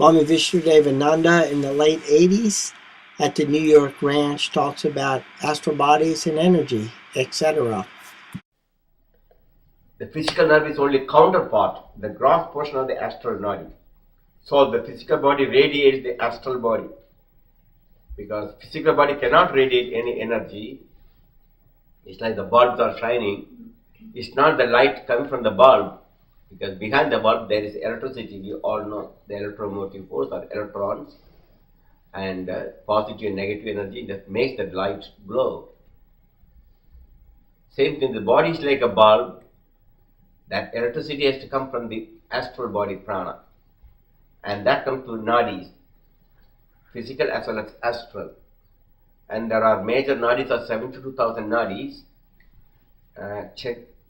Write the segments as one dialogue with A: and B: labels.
A: Swami Vishnu-devananda in the late 80s at the New York Ranch talks about astral bodies and energy, etc.
B: The physical nerve is only counterpart, the gross portion of the astral body. So the physical body radiates the astral body. Because physical body cannot radiate any energy. It's like the bulbs are shining. It's not the light coming from the bulb. Because behind the bulb there is electricity. We all know the electromotive force or electrons. And positive and negative energy that makes the light glow. Same thing, the body is like a bulb. That electricity has to come from the astral body prana. And that comes to nadis, physical as well as astral. And there are major nadis of 72,000 nadis.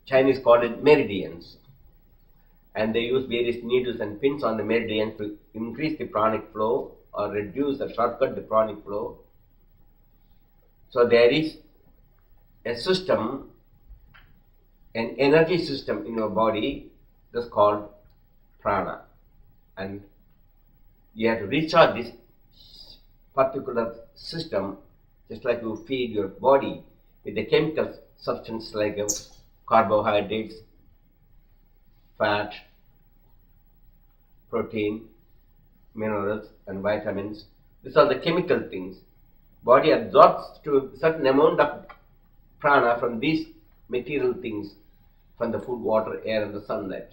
B: Chinese call it meridians. And they use various needles and pins on the meridians to increase the pranic flow or reduce or shortcut the pranic flow. So there is a system, an energy system in your body that's called prana. And you have to recharge this particular system just like you feed your body with the chemical substance like carbohydrates, fat, protein, minerals and vitamins. These are the chemical things. Body absorbs to a certain amount of prana from these material things, from the food, water, air and the sunlight.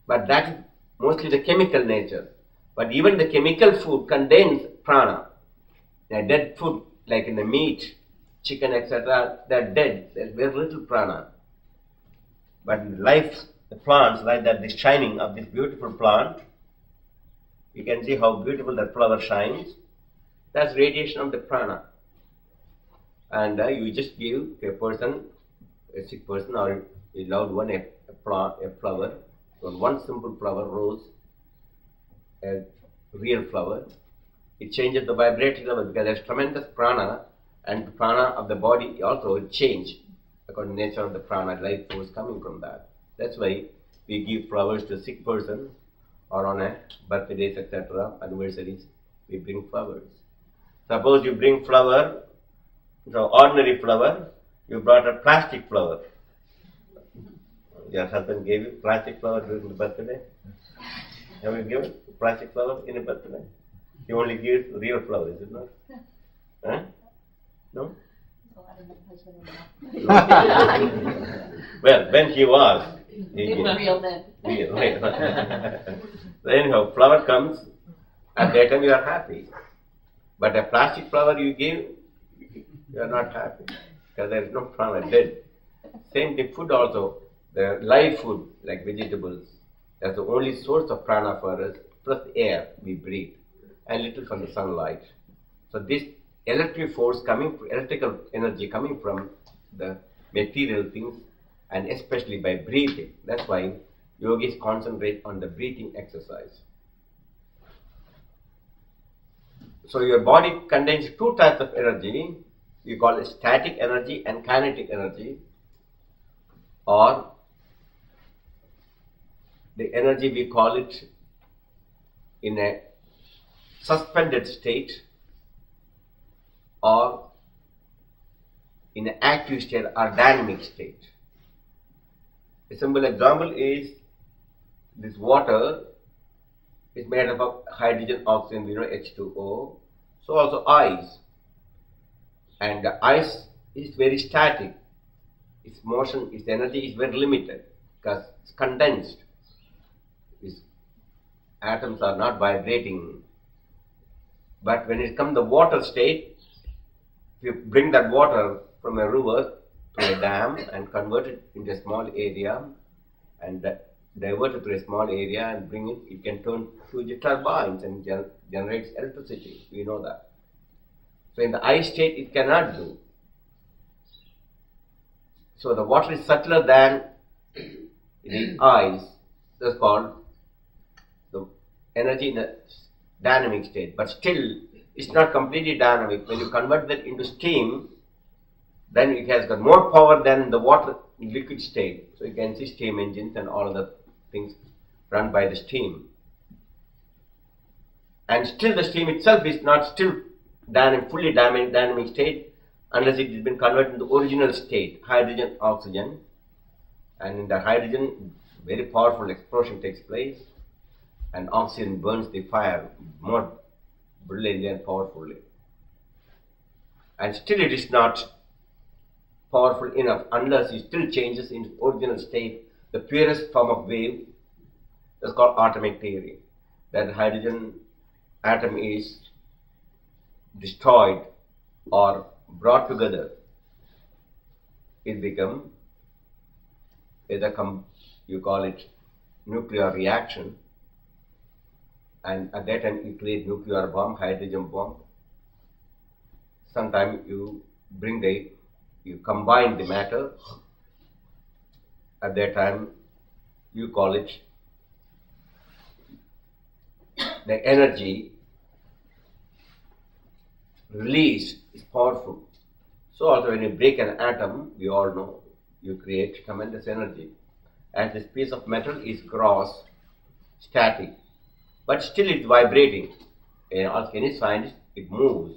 B: But that is mostly the chemical nature. But even the chemical food contains prana. A dead food like in the meat, chicken, etc., they're dead. There's very little prana. But in life, the plants, like that, the shining of this beautiful plant, you can see how beautiful that flower shines. That's radiation of the prana. And you just give to a person, a sick person or a loved one, a flower, one simple flower, rose, a real flower. It changes the vibratory level because there's tremendous prana, and the prana of the body also will change according to the nature of the prana, life force coming from that. That's why we give flowers to a sick person or on a birthdays, etc., anniversaries, we bring flowers. Suppose you bring flower, so ordinary flower, you brought a plastic flower. Your husband gave you plastic flower during the birthday? Have you given plastic flower in a birthday? He only gives real flower, is it not? Huh? No? Well, when he was, he gave real then. Real. So anyhow, flower comes, at that time you are happy. But a plastic flower you give, you are not happy because there is no prana, dead. Same thing, food also, the live food like vegetables, that's the only source of prana for us, plus air we breathe, and little from the sunlight. So this electric force coming, electrical energy coming from the material things, and especially by breathing. That's why yogis concentrate on the breathing exercise. So your body contains two types of energy. We call it static energy and kinetic energy, or the energy we call it in a suspended state or in an active state or dynamic state. A simple example is this water is made up of hydrogen, oxygen, H2O. So also ice. And the ice is very static. Its motion, its energy is very limited because it's condensed. Its atoms are not vibrating. But when it comes to the water state, if you bring that water from a river to a dam and convert it into a small area and divert it to a small area and bring it, it can turn huge turbines and generates electricity. We know that. So in the ice state, it cannot do. So the water is subtler than the ice. That's called the energy in a dynamic state. But still, it's not completely dynamic. When you convert that into steam, then it has got more power than the water in liquid state. So you can see steam engines and all other things run by the steam. And still the steam itself is not still fully dynamic state unless it has been converted into the original state, hydrogen, oxygen. And in the hydrogen, very powerful explosion takes place, and oxygen burns the fire more brilliantly and powerfully. And still it is not powerful enough unless it still changes into original state, the purest form of wave. That's called atomic theory. That hydrogen atom is destroyed or brought together, it becomes either you call it nuclear reaction, and at that time you create nuclear bomb, hydrogen bomb. Sometimes you combine the matter. At that time you call it the energy release is powerful. So also when you break an atom, we all know, you create tremendous energy. And this piece of metal is gross, static, but still it's vibrating. Ask any scientist, it moves.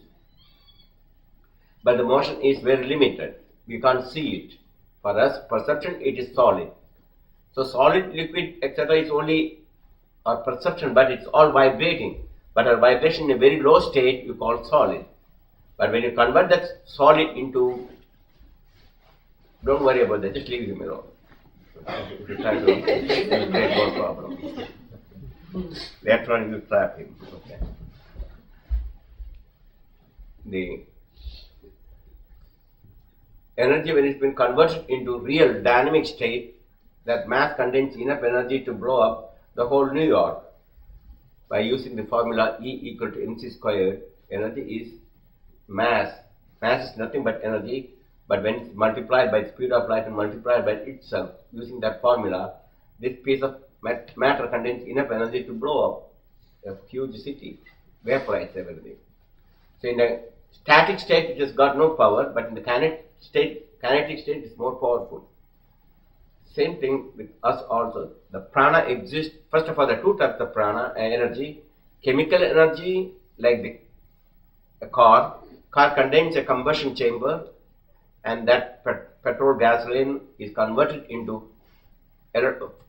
B: But the motion is very limited. We can't see it. For us, perception, it is solid. So solid, liquid, etc. is only our perception, but it's all vibrating. But our vibration in a very low state, you call solid. But when you convert that solid into, don't worry about that, just leave him alone. If you try to create more problems. Later on you trap him. Okay. The energy, when it's been converted into real dynamic state, that mass contains enough energy to blow up the whole New York. By using the formula E equal to mc squared, energy is mass. Mass is nothing but energy, but when it's multiplied by the speed of light and multiplied by itself, using that formula, this piece of matter contains enough energy to blow up a huge city, vaporize everything. So in a static state, it has got no power, but in the kinetic state is more powerful. Same thing with us also. The prana exists. First of all, the two types of prana energy: chemical energy, like a car. Car contains a combustion chamber, and that petrol gasoline is converted into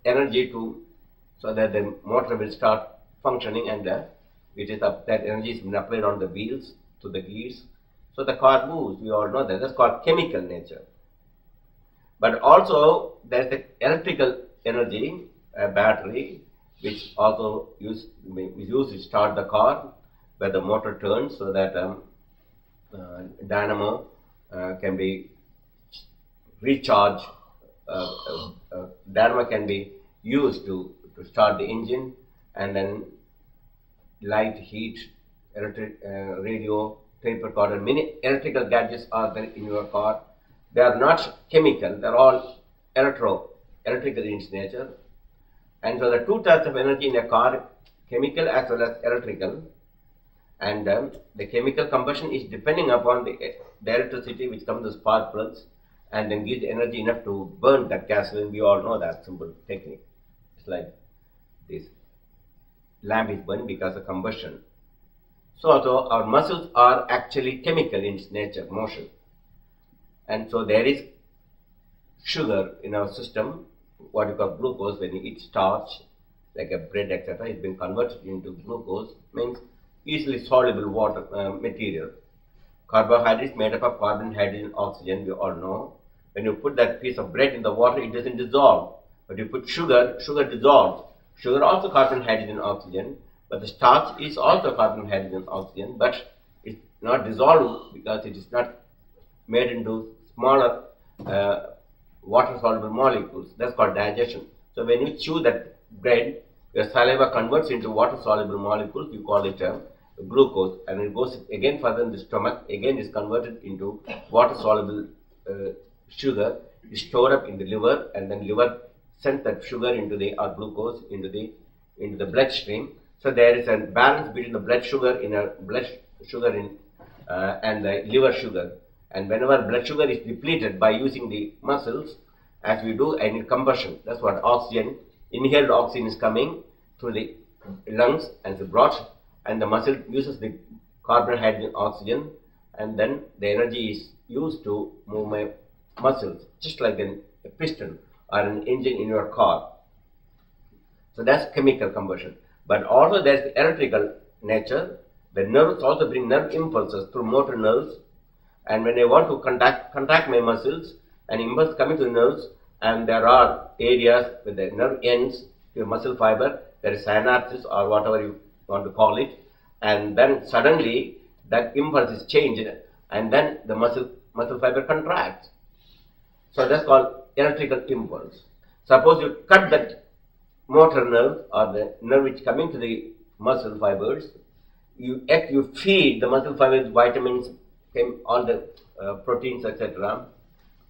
B: energy so that the motor will start functioning, and that energy is applied on the wheels to the gears, so the car moves. We all know that. That's called chemical nature. But also there's the electrical energy, a battery, which also is used to start the car, where the motor turns so that dynamo can be recharged. Dynamo can be used to start the engine, and then light, heat, electric, radio, tape recorder, many electrical gadgets are there in your car. They are not chemical, they are all electrical in its nature. And so the two types of energy in a car, chemical as well as electrical. And the chemical combustion is depending upon the electricity which comes to spark plugs and then gives energy enough to burn that gasoline. We all know that simple technique. It's like this lamp is burned because of combustion. So also our muscles are actually chemical in its nature, motion. And so there is sugar in our system, what you call glucose. When you eat starch, like a bread, etc., it's been converted into glucose, means easily soluble water material. Carbohydrates made up of carbon, hydrogen, oxygen, we all know. When you put that piece of bread in the water, it doesn't dissolve. But you put sugar dissolves. Sugar also carbon, hydrogen, oxygen. But the starch is also carbon, hydrogen, oxygen, but it's not dissolved because it is not made into smaller water-soluble molecules. That's called digestion. So when you chew that bread, your saliva converts into water-soluble molecules. You call it glucose, and it goes again further in the stomach. Again, is converted into water-soluble sugar. Is stored up in the liver, and then liver sends that sugar into the glucose into the bloodstream. So there is a balance between the blood sugar and the liver sugar. And whenever blood sugar is depleted by using the muscles, as we do, I need combustion. That's what oxygen inhaled oxygen is coming through the lungs and is brought, and the muscle uses the carbon, hydrogen, oxygen, and then the energy is used to move my muscles, just like a piston or an engine in your car. So that's chemical conversion. But also there's the electrical nature. The nerves also bring nerve impulses through motor nerves. And when I want to contract my muscles, an impulse coming to the nerves, and there are areas with the nerve ends to your muscle fiber, there is synapses or whatever you want to call it, and then suddenly that impulse is changed, and then the muscle fiber contracts. So that's called electrical impulse. Suppose you cut that motor nerve or the nerve which is coming to the muscle fibers, you feed the muscle fibers vitamins, all the proteins, etc.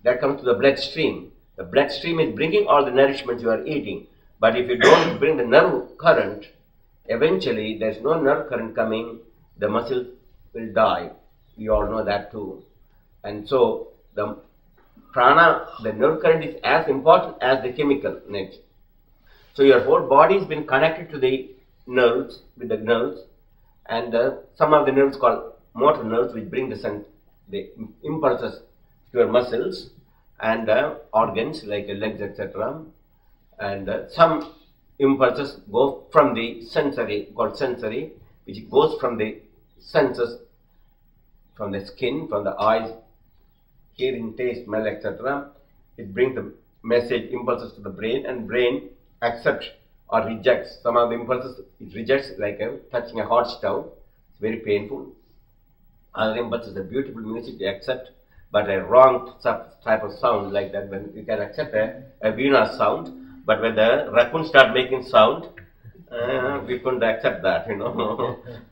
B: That comes to the bloodstream. The bloodstream is bringing all the nourishment you are eating. But if you don't bring the nerve current, eventually there's no nerve current coming, the muscle will die. You all know that too. And so the prana, the nerve current is as important as the chemical nature. So your whole body has been connected to the nerves, with the nerves, and some of the nerves called motor nerves, which bring the impulses to your muscles and organs like your legs, etc. And some impulses go from the sensory, called sensory, which goes from the senses, from the skin, from the eyes, hearing, taste, smell, etc. It brings the message impulses to the brain, and brain accepts or rejects. Some of the impulses it rejects, like touching a hot stove. It's very painful. Other impulses are beautiful music, they accept, but a wrong type of sound like that, when you can accept a Veena sound, but when the raccoon start making sound, we couldn't accept that,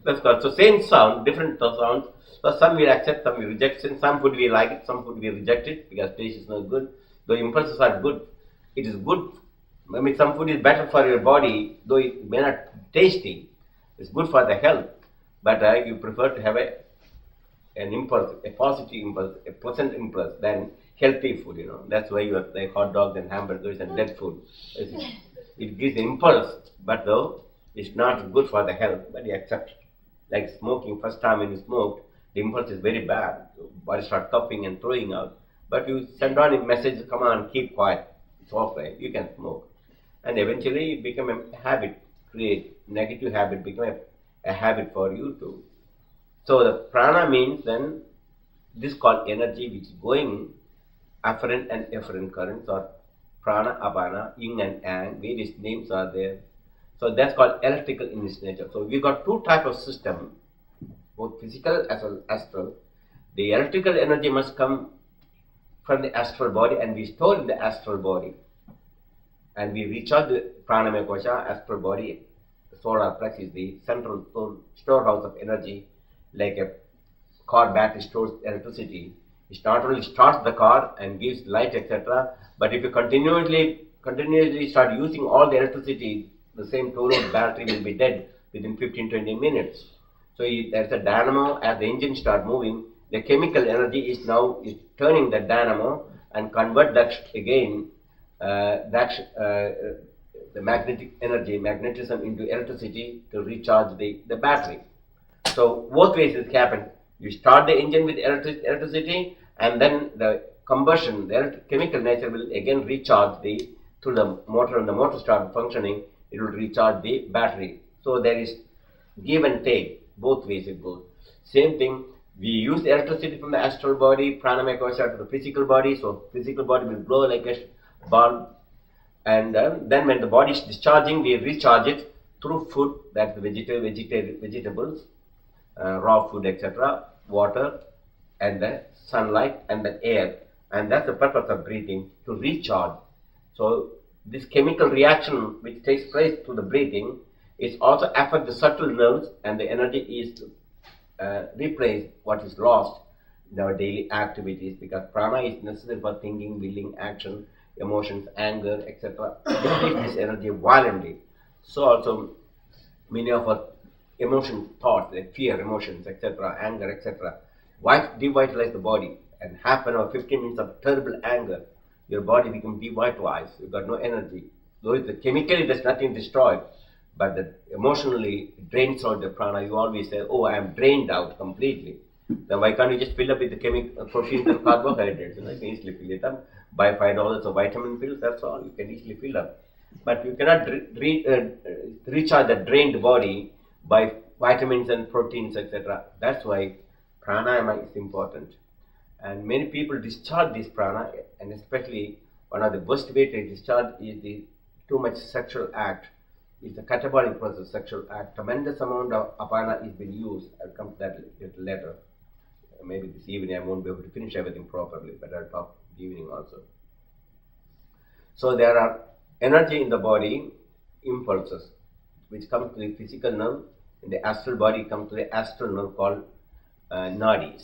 B: That's called, so same sound, different sounds. So some we accept, some we reject. In some food we like it, some food we reject it because taste is not good. Though impulses are good, it is good. I mean, some food is better for your body, though it may not be tasty. It's good for the health, but you prefer to have an impulse, a positive impulse, a pleasant impulse than healthy food, That's why you have like hot dogs and hamburgers and dead food. It gives an impulse, but though it's not good for the health, but you accept it. Like smoking, first time when you smoked, the impulse is very bad. Your body starts coughing and throwing out. But you send on a message, come on, keep quiet. It's okay, you can smoke. And eventually it become a habit, create negative habit, become a habit for you to. So the prana means then, this is called energy which is going afferent and efferent currents, or prana, apana, yin and yang, various names are there. So that's called electrical in its nature. So we got two types of system, both physical as well as astral. The electrical energy must come from the astral body and be stored in the astral body. And we recharge the pranamaya kosha, astral body. The solar plex is the central storehouse of energy, like a car battery stores electricity. It not only starts the car and gives light, etc., but if you continuously start using all the electricity, the same 2-load battery will be dead within 15-20 minutes. So there's a dynamo. As the engine starts moving, the chemical energy is turning the dynamo and convert that again, the magnetic energy, magnetism into electricity to recharge the battery. So both ways it happens. You start the engine with electricity, and then the combustion, the chemical nature will again recharge through the motor, and the motor starts functioning, it will recharge the battery. So there is give and take, both ways it goes. Same thing, we use electricity from the astral body, pranamaya kosha, to the physical body, so physical body will glow like a bulb, and then when the body is discharging, we recharge it through food, that's the vegetables, raw food, etc., water, and the sunlight, and the air. And that's the purpose of breathing, to recharge. So this chemical reaction which takes place through the breathing is also affect the subtle nerves, and the energy is to replace what is lost in our daily activities, because prana is necessary for thinking, willing, action, emotions, anger, etc. Release this energy violently. So also many of our emotion, thoughts like fear, emotions, etc., anger, etc., devitalize the body, and half an hour, 15 minutes of terrible anger, your body becomes devitalized, you've got no energy. Though chemically there's nothing destroyed, but emotionally it drains out the prana. You always say, oh, I am drained out completely. Then why can't you just fill up with the proteins and carbohydrates? You can easily fill it up. Buy $5 of vitamin pills, that's all. You can easily fill up. But you cannot recharge the drained body by vitamins and proteins, etc. That's why pranayama is important. And many people discharge this prana, and especially one of the worst way to discharge is the too much sexual act. It's a catabolic process, sexual act. Tremendous amount of apana is being used. I'll come to that little later. Maybe this evening I won't be able to finish everything properly, but I'll talk this evening also. So there are energy in the body, impulses, which come to the physical nerve. In the astral body, come to the astral nerve called nadis.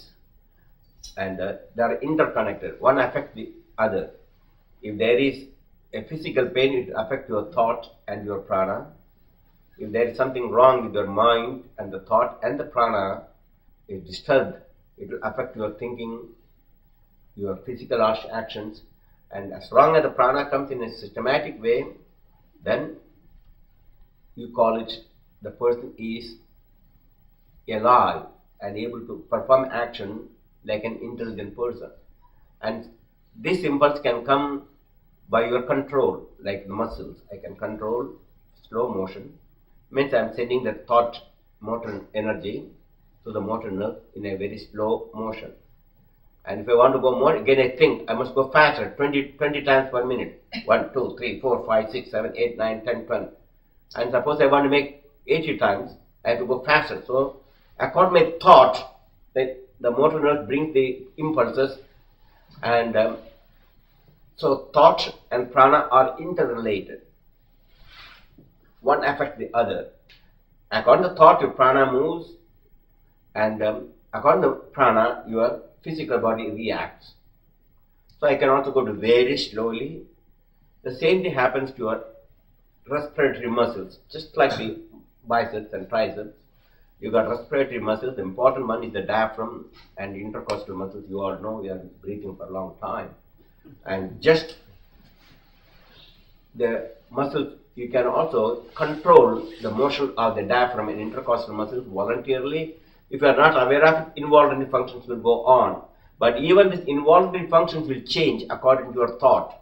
B: And they are interconnected. One affects the other. If there is a physical pain, it affects your thought and your prana. If there is something wrong with your mind and the thought and the prana is disturbed, it will affect your thinking, your physical actions. And as long as the prana comes in a systematic way, then you call it the person is alive and able to perform action like an intelligent person. And this impulse can come by your control, like the muscles. I can control slow motion. Means I am sending the thought motor energy to the motor nerve in a very slow motion. And if I want to go more, again I think I must go faster, 20 times per minute. 1, 2, 3, 4, 5, 6, 7, 8, 9, 10, 12. And suppose I want to make 80 times, I have to go faster. So according to my thought, the motor nerve brings the impulses, and so thought and prana are interrelated. One affects the other. According to thought, your prana moves, and according to prana, your physical body reacts. So I can also go to very slowly. The same thing happens to your respiratory muscles, just like the biceps and triceps. You got respiratory muscles. The important one is the diaphragm and the intercostal muscles. You all know we are breathing for a long time. And just the muscles, you can also control the motion of the diaphragm and intercostal muscles voluntarily. If you are not aware of it, involuntary functions will go on. But even these involuntary functions will change according to your thought.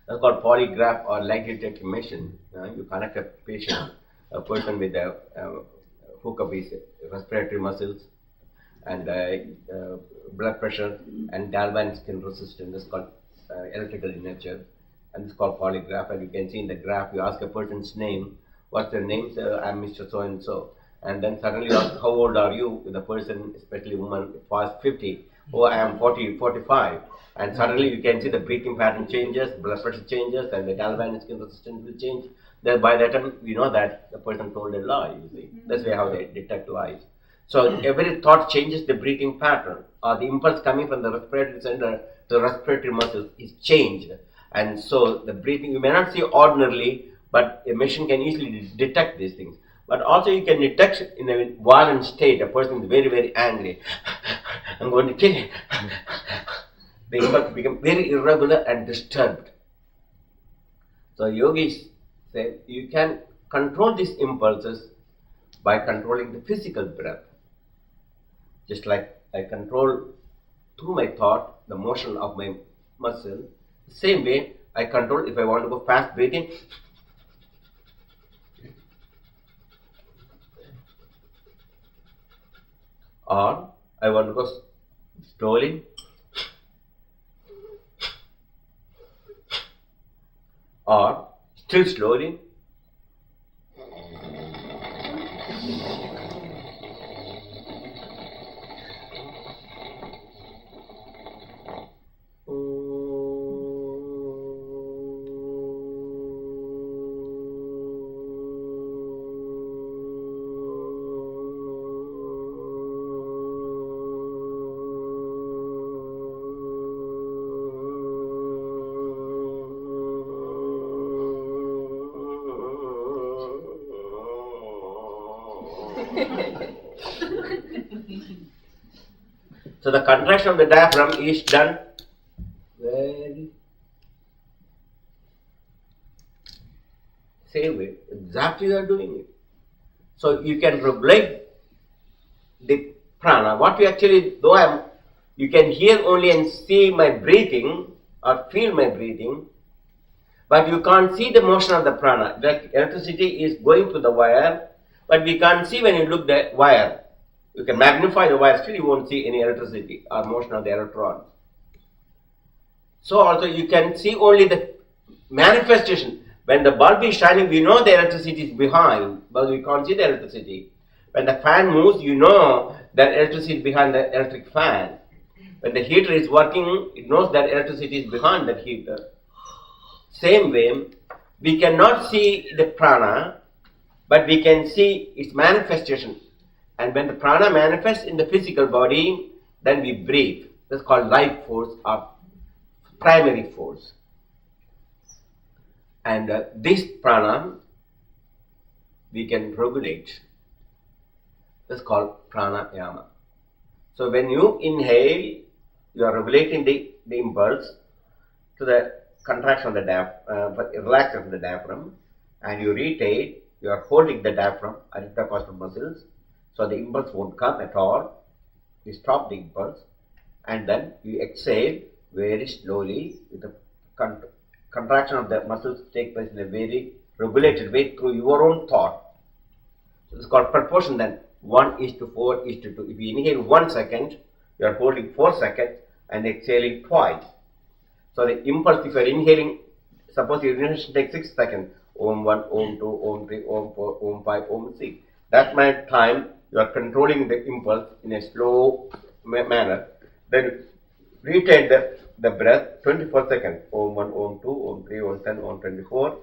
B: That's called polygraph or lie detector machine. You connect a person with a hook of his respiratory muscles and blood pressure and galvanic skin resistance. This is called electrical in nature, and this is called polygraph. And you can see in the graph, you ask a person's name, what's their name? Say, I'm Mr. So and so. And then suddenly you ask, how old are you? The person, especially woman, past 50. Oh, I am 40, 45. And suddenly you can see the breathing pattern changes, blood pressure changes, and the galvanic skin resistance will change. Then by that time, we know that the person told a lie, you see. That's how they detect lies. So every thought changes the breathing pattern, or the impulse coming from the respiratory center to the respiratory muscles is changed. And so the breathing, you may not see ordinarily, but a machine can easily detect these things. But also you can detect in a violent state, a person is very, very angry. I'm going to kill him. The impulse becomes very irregular and disturbed. So yogis say you can control these impulses by controlling the physical breath. Just like I control through my thought the motion of my muscle, the same way I control if I want to go fast breathing. Or I want to go slowly, or still slowly. So the contraction of the diaphragm is done very exactly you are doing it. So you can regulate the prana. What you actually, you can hear only and see my breathing or feel my breathing, but you can't see the motion of the prana. Like electricity is going through the wire, but we can't see when you look the wire. You can magnify the wire, still you won't see any electricity or motion of the electrons. So also you can see only the manifestation. When the bulb is shining, we know the electricity is behind, but we can't see the electricity. When the fan moves, you know that electricity is behind the electric fan. When the heater is working, it knows that electricity is behind that heater. Same way, we cannot see the prana, but we can see its manifestation. And when the prana manifests in the physical body, then we breathe. That's called life force or primary force. And this prana we can regulate. That's called pranayama. So when you inhale, you are regulating the impulse to the contraction of the diaphragm, relaxation of the diaphragm, and you retain, you are holding the diaphragm or intercostal muscles, so the impulse won't come at all. You stop the impulse, and then you exhale very slowly with the contraction of the muscles take place in a very regulated way through your own thought. So it's called proportion then. 1:4:2. If you inhale 1 second, you are holding 4 seconds and exhaling twice. So the impulse, if you are inhaling, suppose your inhalation takes 6 seconds, Om 1, Om 2, Om 3, Om 4, Om 5, Om 6. That much time you are controlling the impulse in a slow manner. Then retain the breath 24 seconds. Om 1, Om 2, Om 3, Om 10, Om 24.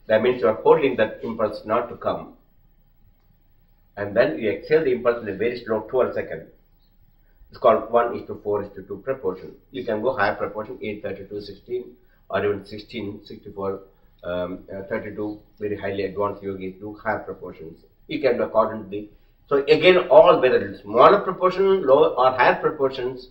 B: That means you are holding that impulse not to come. And then you exhale the impulse in a very slow 12 seconds. It's called 1:4:2 proportion. You can go higher proportion, 8:32:16, or even 16:64:32. Very highly advanced yogis do higher proportions. You can do according to the. So again, all whether it's smaller proportion, lower or higher proportions,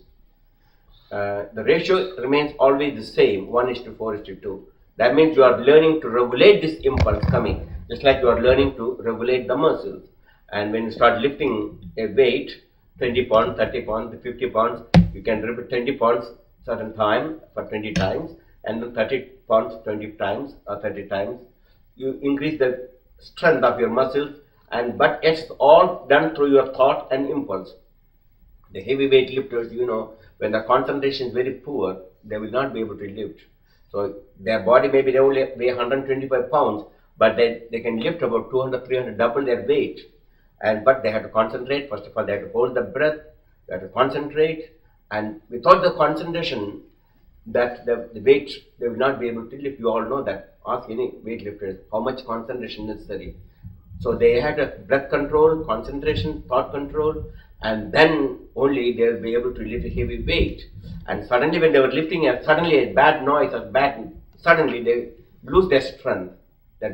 B: the ratio remains always the same, 1:4:2. That means you are learning to regulate this impulse coming, just like you are learning to regulate the muscles. And when you start lifting a weight, 20 pounds, 30 pounds, 50 pounds, you can repeat 20 pounds certain time for 20 times, and then 30 pounds 20 times or 30 times. You increase the strength of your muscles, but it's all done through your thought and impulse. The heavyweight lifters, when the concentration is very poor, they will not be able to lift. So their body maybe they only weigh 125 pounds, but they can lift about 200, 300, double their weight. But they have to concentrate. First of all, they have to hold the breath, they have to concentrate, and without the concentration, that the weight they will not be able to lift. You all know that. Ask any weightlifters how much concentration necessary. So they had a breath control, concentration, thought control, and then only they will be able to lift a heavy weight. And suddenly, when they were lifting, suddenly a bad noise or suddenly they lose their strength. Then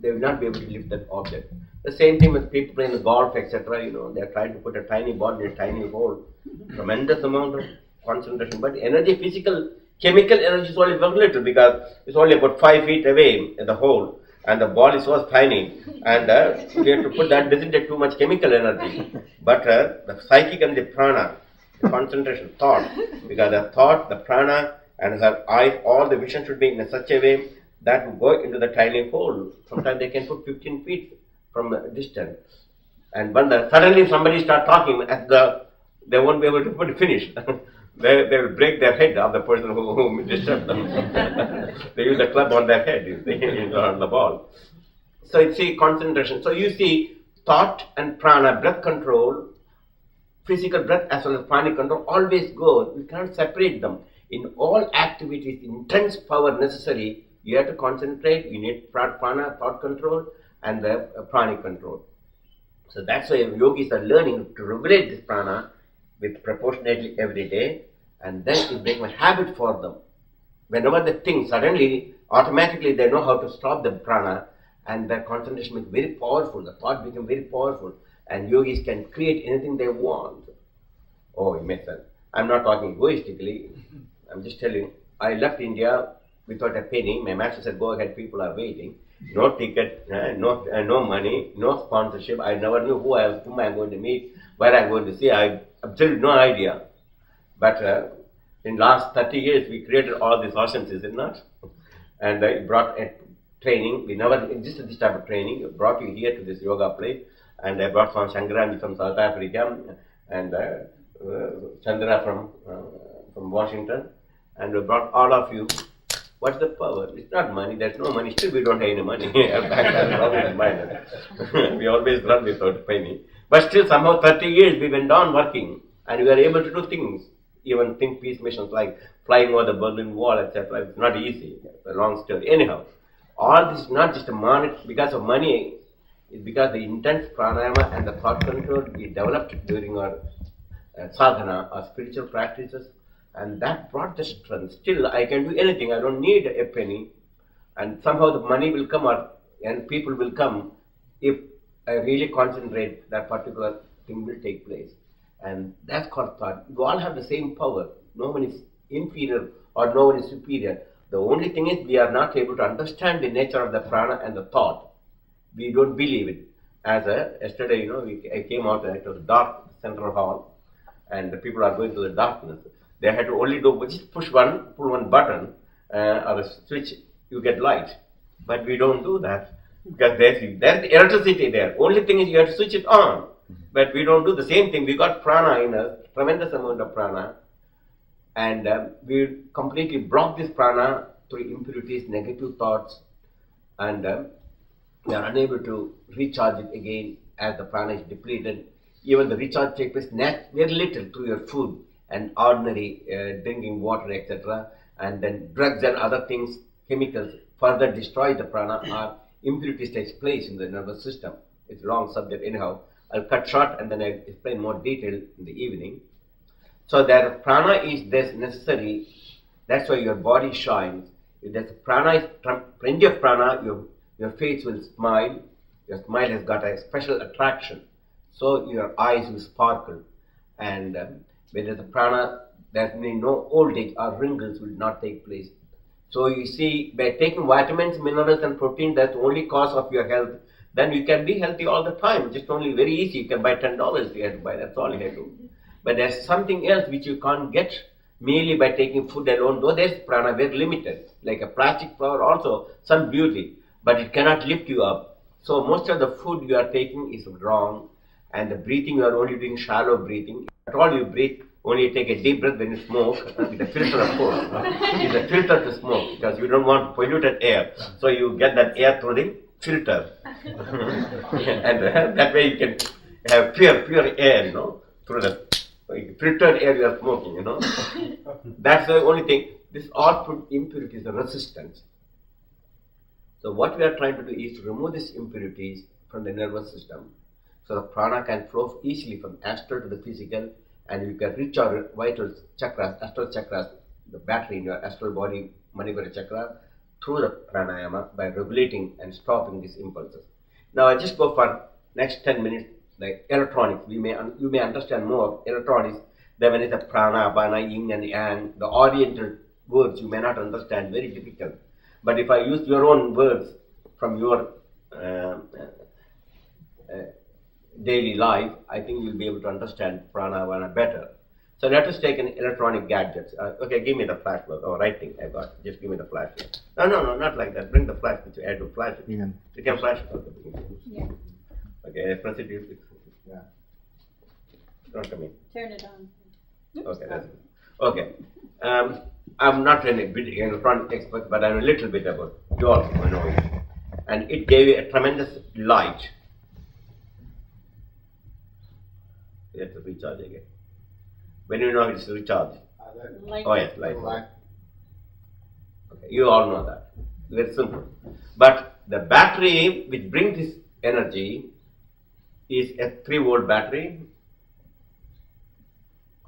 B: they will not be able to lift that object. The same thing with people playing golf, etc. They are trying to put a tiny ball in a tiny hole. Tremendous amount of concentration. But energy, physical, chemical energy is only very little because it's only about 5 feet away in the hole. And the ball is so tiny. And we have to put that, doesn't take too much chemical energy. But the psychic and the prana, the concentration, thought. Because the thought, the prana, and her eyes, all the vision should be in such a way that will go into the tiny hole. Sometimes they can put 15 feet from a distance. And when suddenly somebody starts talking, they won't be able to finish. they will break their head of the person who disturbed them. They use the club on their head, on the ball. So you see concentration. So you see thought and prana, breath control, physical breath as well as pranic control always go. You can't separate them. In all activities, intense power necessary, you have to concentrate, you need prana, thought control, and the pranic control. So that's why yogis are learning to regulate this prana with proportionately every day, and then it becomes a habit for them. Whenever they think, suddenly, automatically they know how to stop the prana, and their concentration becomes very powerful, the thought becomes very powerful, and yogis can create anything they want. Oh, it makes sense. I'm not talking egoistically, I'm just telling you, I left India without a penny. My master said, go ahead, people are waiting. No ticket, no money, no sponsorship. I never knew whom I'm going to meet, where I'm going to see. I absolutely no idea. But in last 30 years, we created all these oceans, is it not? And it brought a training. We never existed this type of training. It brought you here to this yoga place. And I brought some Shankarani from South Africa and Chandra from Washington. And we brought all of you. What's the power? It's not money. There's no money. Still, we don't have any money. We always run without a penny. But still, somehow, 30 years we went on working, and we were able to do things. Even think peace missions like flying over the Berlin Wall, etc. It's not easy. It's a long story. Anyhow, all this is not just a money because of money. It's because the intense pranayama and the thought control we developed during our sadhana, our spiritual practices. And that brought the strength. Still, I can do anything. I don't need a penny. And somehow the money will come out and people will come if I really concentrate, that particular thing will take place. And that's called thought. You all have the same power. No one is inferior or no one is superior. The only thing is we are not able to understand the nature of the prana and the thought. We don't believe it. Yesterday, I came out, it was dark, central hall, and the people are going to the darkness. They had to only just pull one button or a switch, you get light. But we don't do that because there's electricity there. Only thing is you have to switch it on. But we don't do the same thing. We got prana in us, tremendous amount of prana, and we completely block this prana through impurities, negative thoughts, and we are unable to recharge it again as the prana is depleted. Even the recharge takes place very little through your food and ordinary drinking water, etc. And then drugs and other things, chemicals, further destroy the prana or impurities takes place in the nervous system. It's a long subject anyhow. I'll cut short and then I'll explain more detail in the evening. So that prana is this necessary. That's why your body shines. If there's plenty of prana, your face will smile. Your smile has got a special attraction. So your eyes will sparkle. And when there's a prana, there may no old age or wrinkles will not take place. So you see, by taking vitamins, minerals and protein, that's the only cause of your health. Then you can be healthy all the time. Just only very easy. You can buy $10 you have to buy. That's all you have to. But there's something else which you can't get merely by taking food alone. Though there's prana very limited. Like a plastic flower also, some beauty. But it cannot lift you up. So most of the food you are taking is wrong. And the breathing, you are only doing shallow breathing. At all you breathe, only take a deep breath when you smoke, with a filter of course. It's a filter to smoke because you don't want polluted air. So you get that air through the filter. And that way you can have pure air, through the filtered air you are smoking, That's the only thing. This output impurities, the resistance. So what we are trying to do is to remove these impurities from the nervous system. So the prana can flow easily from astral to the physical, and you can reach our vital chakras, astral chakras, the battery in your astral body, Manipura chakra, through the pranayama by regulating and stopping these impulses. Now I just go for next 10 minutes, like electronics. You may understand more electronics than when it's a prana, apana, yin and yang. The oriental words you may not understand, very difficult. But if I use your own words from your daily life, I think you'll be able to understand pranavana better. So let us take an electronic gadgets. Okay, give me the flash. Oh, right thing I got. Just give me the flash. No, not like that. Bring the flash which you add to flash it. Yeah. You can flash it.
C: Yeah.
B: Okay, press it. Yeah. Don't come in.
C: Turn it on.
B: Okay, that's good. Okay. I'm not an electronic expert, but I know a little bit about it. You also know it. And it gave you a tremendous light. You have to recharge again. When you know it's recharged. Oh yes, light. Okay, you all know that. Very simple. But the battery which brings this energy is a 3-volt battery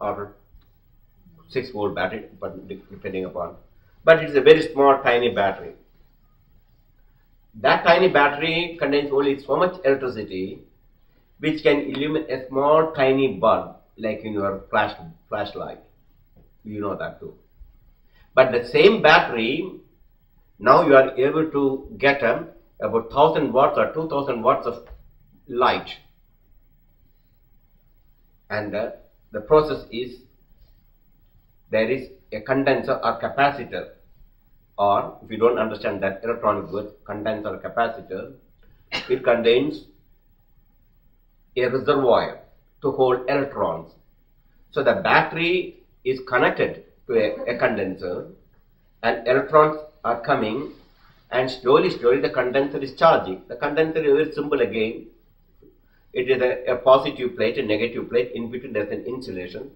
B: or 6-volt battery, but depending upon. But it's a very small, tiny battery. That tiny battery contains only so much electricity which can illuminate a small, tiny bulb, like in your flashlight. You know that too. But the same battery, now you are able to get about 1000 watts or 2000 watts of light. And the process is, there is a condenser or capacitor, or if you don't understand that electronic word, condenser or capacitor, it contains a reservoir to hold electrons. So the battery is connected to a condenser, and electrons are coming, and slowly the condenser is charging. The condenser is very simple again. It is a positive plate, a negative plate. In between there's an insulation.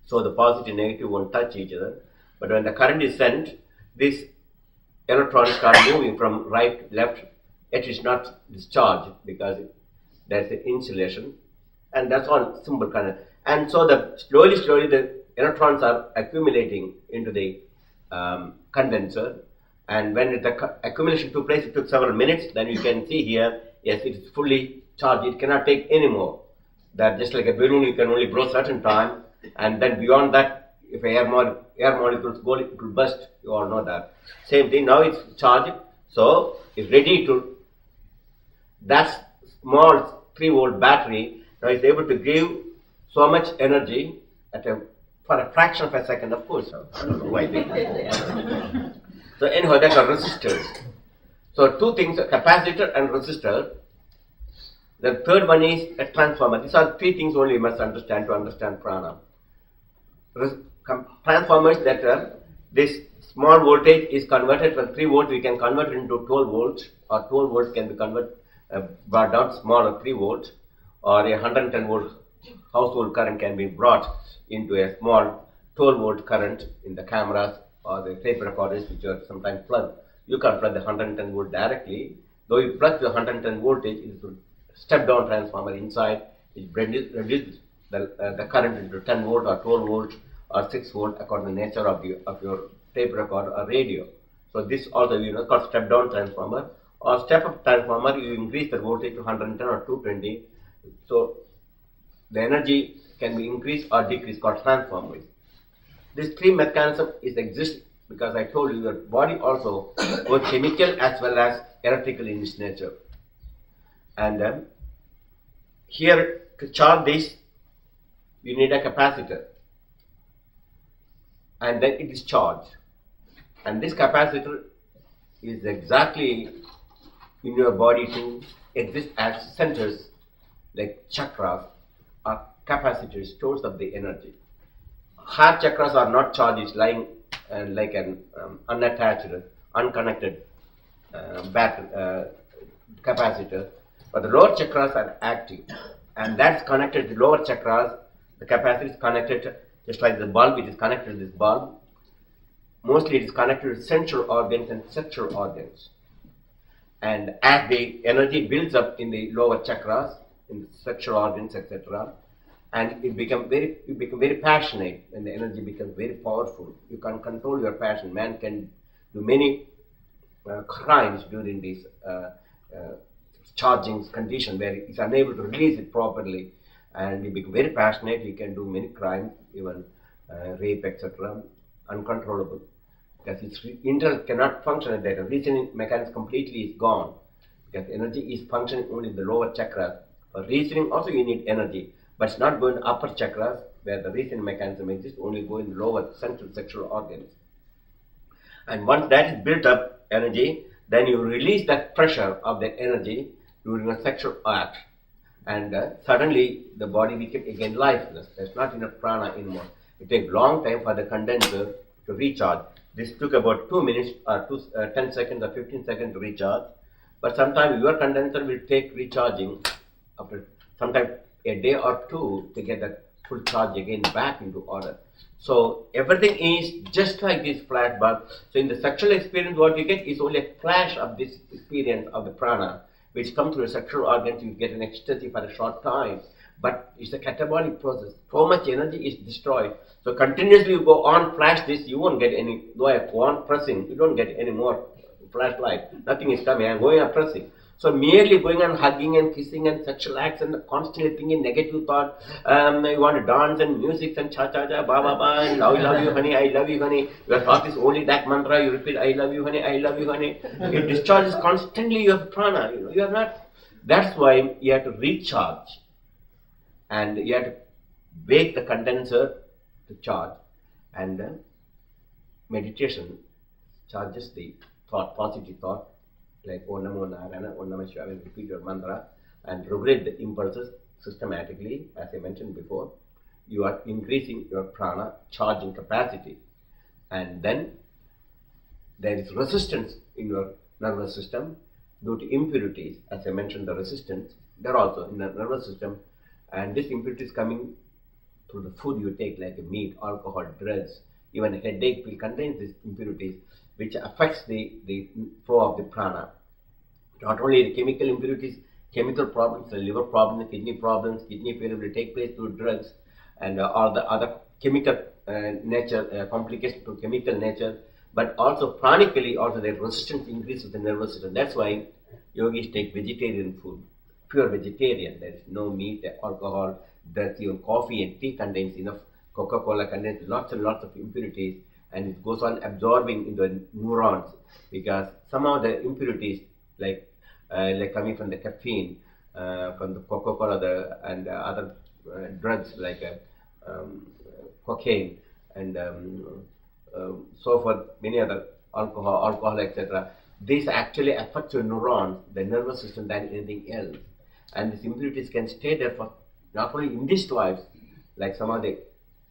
B: So the positive and negative won't touch each other. But when the current is sent, these electrons start moving from right to left. It is not discharged because there's an insulation. And that's all simple current. And so slowly the electrons are accumulating into the condenser. And when the accumulation took place, it took several minutes. Then you can see here, yes, it is fully charged. It cannot take any more. That just like a balloon, you can only blow certain time, and then beyond that, if air molecules go, it will burst. You all know that. Same thing. Now it's charged, so it's ready to. That small 3-volt battery now is able to give so much energy for a fraction of a second. Of course, I don't know why they. So anyhow, that are resistors. So two things: a capacitor and resistor. The third one is a transformer. These are three things only you must understand to understand prana. Transformers, that this small voltage is converted from 3 volts, we can convert it into 12 volts, or 12 volts can be converted, brought down smaller 3 volts, or a 110 volt household current can be brought into a small 12 volt current in the cameras or the tape recorders, which are sometimes plugged. You can plug the 110 volt directly. Though you plug the 110 voltage, it is a step-down transformer inside. It reduces the current into 10 volt or 12 volt or 6 volt according to the nature of your tape recorder or radio. So this also called step-down transformer, or step-up transformer. You increase the voltage to 110 or 220. So the energy can be increased or decreased, called transformers. This three mechanism exists because I told you your body also both chemical as well as electrical in its nature. And here to charge this, you need a capacitor, and then it is charged. And this capacitor is exactly in your body to exist as centers like chakras or capacitors, stores of the energy. Heart chakras are not charged, it's lying like an unattached, unconnected capacitor. But the lower chakras are active, and that's connected to lower chakras. The capacitor is connected just like the bulb, it is connected to this bulb. Mostly it is connected to sensual organs and sexual organs. And as the energy builds up in the lower chakras, in the sexual organs, etc., and you become very passionate, and the energy becomes very powerful. You can control your passion. Man can do many crimes during this charging condition where he is unable to release it properly, and he becomes very passionate. He can do many crimes, even rape, etc., uncontrollable, because his intellect cannot function at that. Reasoning mechanism completely is gone, because energy is functioning only in the lower chakras. For reasoning also you need energy, but it's not going to upper chakras where the reasoning mechanism exists, only go in lower central sexual organs. And once that is built up energy, then you release that pressure of that energy during a sexual act, and suddenly the body becomes again lifeless. There's not enough prana anymore. It takes long time for the condenser to recharge. This took about 2 minutes or 10 seconds or 15 seconds to recharge, but sometimes your condenser will take recharging after sometimes a day or two to get that full charge again back into order. So everything is just like this flash bulb. So in the sexual experience, what you get is only a flash of this experience of the prana, which comes through the sexual organs. You get an ecstasy for a short time, but it's a catabolic process. So much energy is destroyed. So continuously you go on flash this, you won't get any. Though I go on pressing, you don't get any more flashlight. Nothing is coming. I'm going on pressing. So merely going and hugging and kissing and sexual acts and constantly thinking negative thought, you want to dance and music and cha-cha-cha, ba-ba-ba, and I love you honey, I love you honey. Your thought is only that mantra, you repeat, I love you honey, I love you honey. It discharges constantly your prana, you are not. That's why you have to recharge and you have to wake the condenser to charge. And meditation charges the thought, positive thought, like Om Namo Narayana, Om Namah Shivaya, and repeat your mantra and regulate the impulses systematically. As I mentioned before, you are increasing your prana charging capacity, and then there is resistance in your nervous system due to impurities. As I mentioned, the resistance, they're also in the nervous system, and this impurity is coming through the food you take, like meat, alcohol, drugs. Even a headache will contain these impurities, which affects the flow of the prana. Not only the chemical impurities, chemical problems, the liver problems, kidney failure will take place through drugs and all the other chemical nature, complications to chemical nature, but also pranically, also the resistance increases the nervous system. That's why yogis take vegetarian food, pure vegetarian. There is no meat, alcohol, drugs. Even coffee and tea contains enough. Coca-Cola contains lots and lots of impurities, and it goes on absorbing in the neurons, because some of the impurities, like coming from the caffeine, from the Coca-Cola, and other drugs like cocaine and so forth, many other alcohol, etc. This actually affects your neurons, the nervous system, than anything else. And these impurities can stay there for not only in this life, like some of the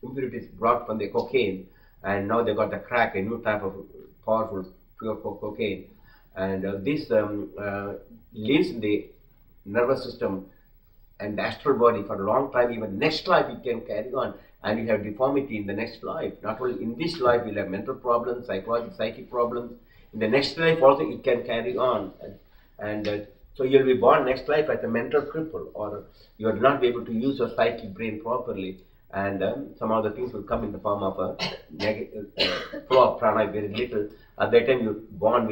B: impurities brought from the cocaine, and now they got the crack, a new type of powerful pure cocaine, and this lives in the nervous system and the astral body for a long time. Even next life it can carry on, and you have deformity in the next life. Not only in this life you'll have mental problems, psychological, psychic problems. In the next life also it can carry on, and so you'll be born next life as a mental cripple, or you will not be able to use your psychic brain properly, and some other things will come in the form of a negative flow of prana, very little. At that time you're born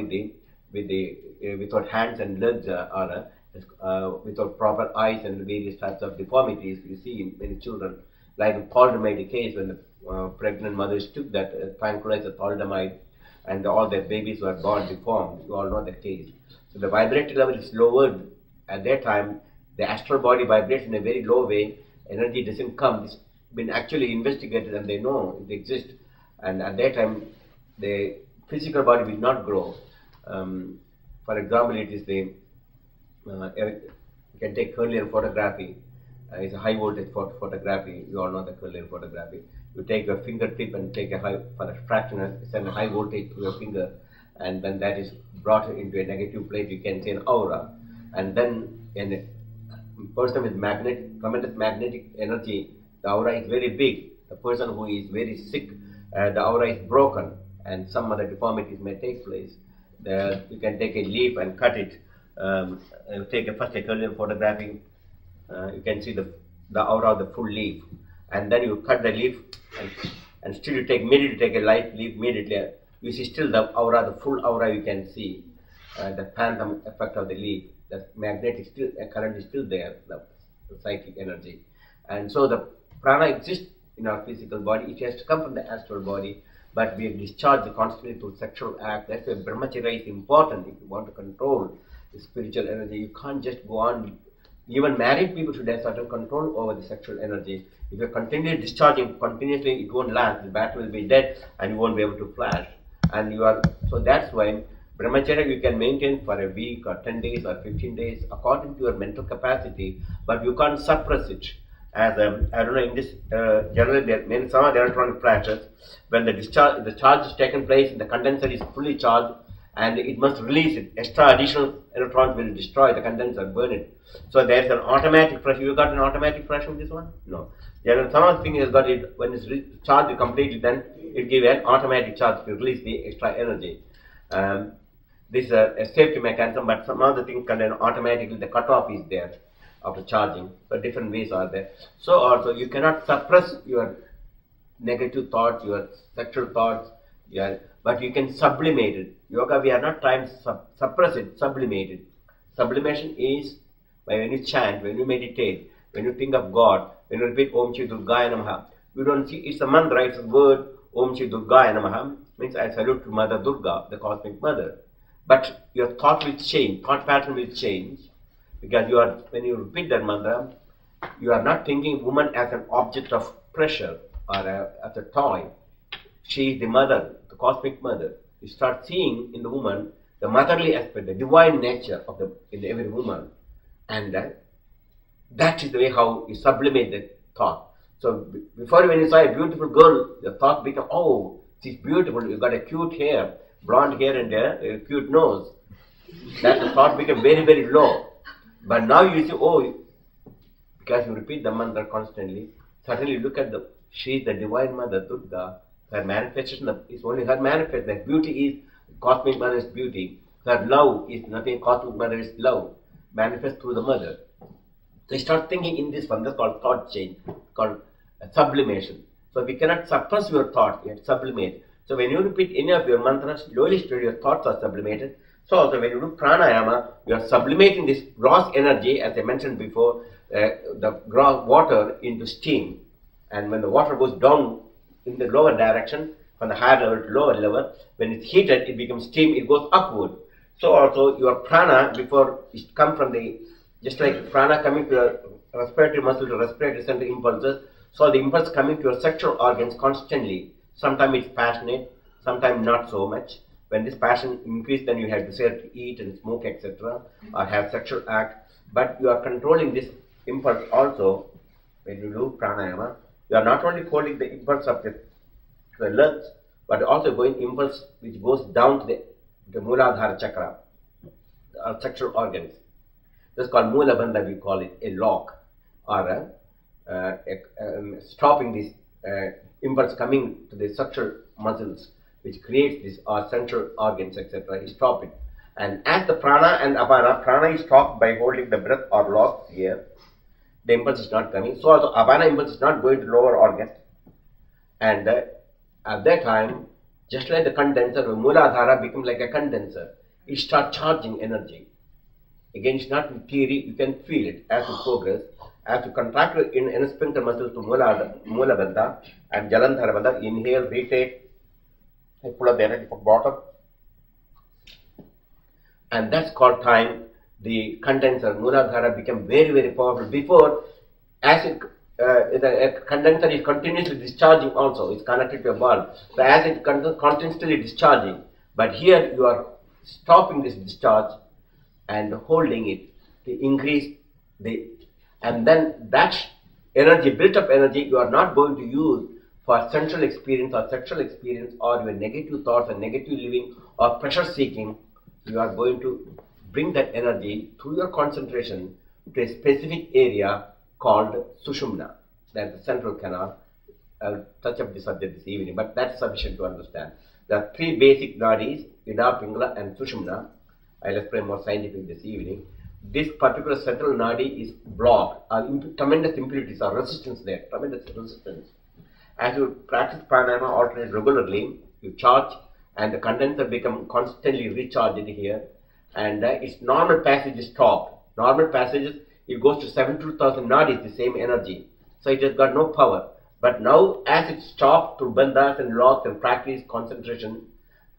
B: without hands and legs, or without proper eyes, and various types of deformities you see in many children. Like thalidomide case, when the pregnant mothers took that tranquilizer thalidomide, and all their babies were born deformed. You all know the case. So the vibrator level is lowered at that time. The astral body vibrates in a very low way. Energy doesn't come. It's been actually investigated, and they know it exists. And at that time, the physical body will not grow. For example, it is the you can take Kerlian photography. It's a high voltage photography. You all know the Kerlian photography. You take your fingertip and take for a fraction, send a high voltage to your finger, and then that is brought into a negative plate. You can see an aura, and then a person with tremendous magnetic energy, the aura is very big. The person who is very sick, the aura is broken, and some other deformities may take place. You can take a leaf and cut it. Take first a Kerlian photography. You can see the aura of the full leaf, and then you cut the leaf, and still you immediately take a light leaf immediately. You see still the aura, the full aura. You can see the phantom effect of the leaf. The magnetic current is still there, the psychic energy, and so the prana exists in our physical body. It has to come from the astral body, but we discharge constantly through sexual act. That's why brahmacharya is important. If you want to control the spiritual energy, you can't just go on. Even married people should have certain control over the sexual energy. If you're continually discharging continuously, it won't last. The battery will be dead, and you won't be able to flash. And so that's why brahmacharya you can maintain for a week or 10 days or 15 days according to your mental capacity, but you can't suppress it. As I don't know, in this generally some of the electronic flashes, when the charge is taken place, the condenser is fully charged, and it must release it. Extra additional electrons will destroy the condenser, burn it. So there's an automatic flash. You got an automatic flash in this one? No. Some of the thing has got it, when it's charged completely, then it gives an automatic charge to release the extra energy. This is a safety mechanism, but some other things contain automatically, the cutoff is there after charging. So different ways are there. So also you cannot suppress your negative thoughts, your sexual thoughts, but you can sublimate it. Yoga, we are not trying to suppress it, sublimate it. Sublimation is when you chant, when you meditate, when you think of God, when you repeat Om Shri Durgaya Namaha. You don't see, it's a mantra, it's a word, Om Shri Durgaya Namaha, means I salute to Mother Durga, the cosmic mother. But your thought will change, thought pattern will change, because when you repeat that mantra, you are not thinking woman as an object of pressure or as a toy. She is the mother, the cosmic mother. You start seeing in the woman the motherly aspect, the divine nature in every woman, and that is the way how you sublimate the thought. So before, when you saw a beautiful girl, the thought became, oh, she's beautiful. You got a cute hair, blonde hair, and a cute nose. That the thought became very, very low. But now you see, oh, because you repeat the mantra constantly, suddenly you look at she is the divine mother, Durga. Her manifestation is only her manifestation. That beauty is cosmic mother's beauty. Her love is nothing. Cosmic mother is love, manifest through the mother. So you start thinking in this one. That's called thought change, called sublimation. So we cannot suppress your thoughts. You have to sublimate. So when you repeat any of your mantras, slowly, your thoughts are sublimated. So also when you do pranayama, you are sublimating this gross energy, as I mentioned before, the gross water into steam. And when the water goes down in the lower direction, from the higher level to lower level, when it's heated, it becomes steam, it goes upward. So also your prana, before it comes from just like prana coming to your respiratory muscle to respiratory center impulses, so the impulse coming to your sexual organs constantly. Sometimes it's passionate, sometimes not so much. When this passion increases, then you have desire to eat and smoke, etc., or have sexual act. But you are controlling this impulse also when you do pranayama. You are not only holding the impulse of the lungs, but also going impulse which goes down to the Mooladhara chakra, our sexual organs. This is called Mula Bandha, we call it a lock, or stopping this impulse coming to the sexual muscles, which creates this central organs, etc. You stop it. And as the prana and apana, prana is stopped by holding the breath or locked here. The impulse is not coming. So also apana impulse is not going to lower organs. And at that time, just like the condenser, the Mooladhara becomes like a condenser. It starts charging energy. Again, it's not in theory, you can feel it as you progress. As you contract your inner sphincter muscles to Mula Bandha and Jalandhara Bandha, inhale, retake, pull up the energy from bottom. And that's called time. The condenser, Mooladhara, became very, very powerful. Before, as the condenser is continuously discharging also, it's connected to a bulb. So as it continuously discharging, but here you are stopping this discharge and holding it to increase and then that energy, built up energy, you are not going to use for sensual experience or sexual experience or your negative thoughts or negative living or pressure seeking. You are going to bring that energy through your concentration to a specific area called Sushumna, that's the central canal. I'll touch up the subject this evening, but that's sufficient to understand. There are three basic nadis, Ida, Pingala and Sushumna. I'll explain more scientific this evening. This particular central nadi is blocked, tremendous impurities or resistance there, tremendous resistance. As you practice pranayama, alternate regularly, you charge and the condenser becomes constantly recharged here, and its normal passage is stopped. Normal passages, it goes to 72,000 nadis, the same energy. So it has got no power. But now, as it stops through bandhas and locks and practice, concentration,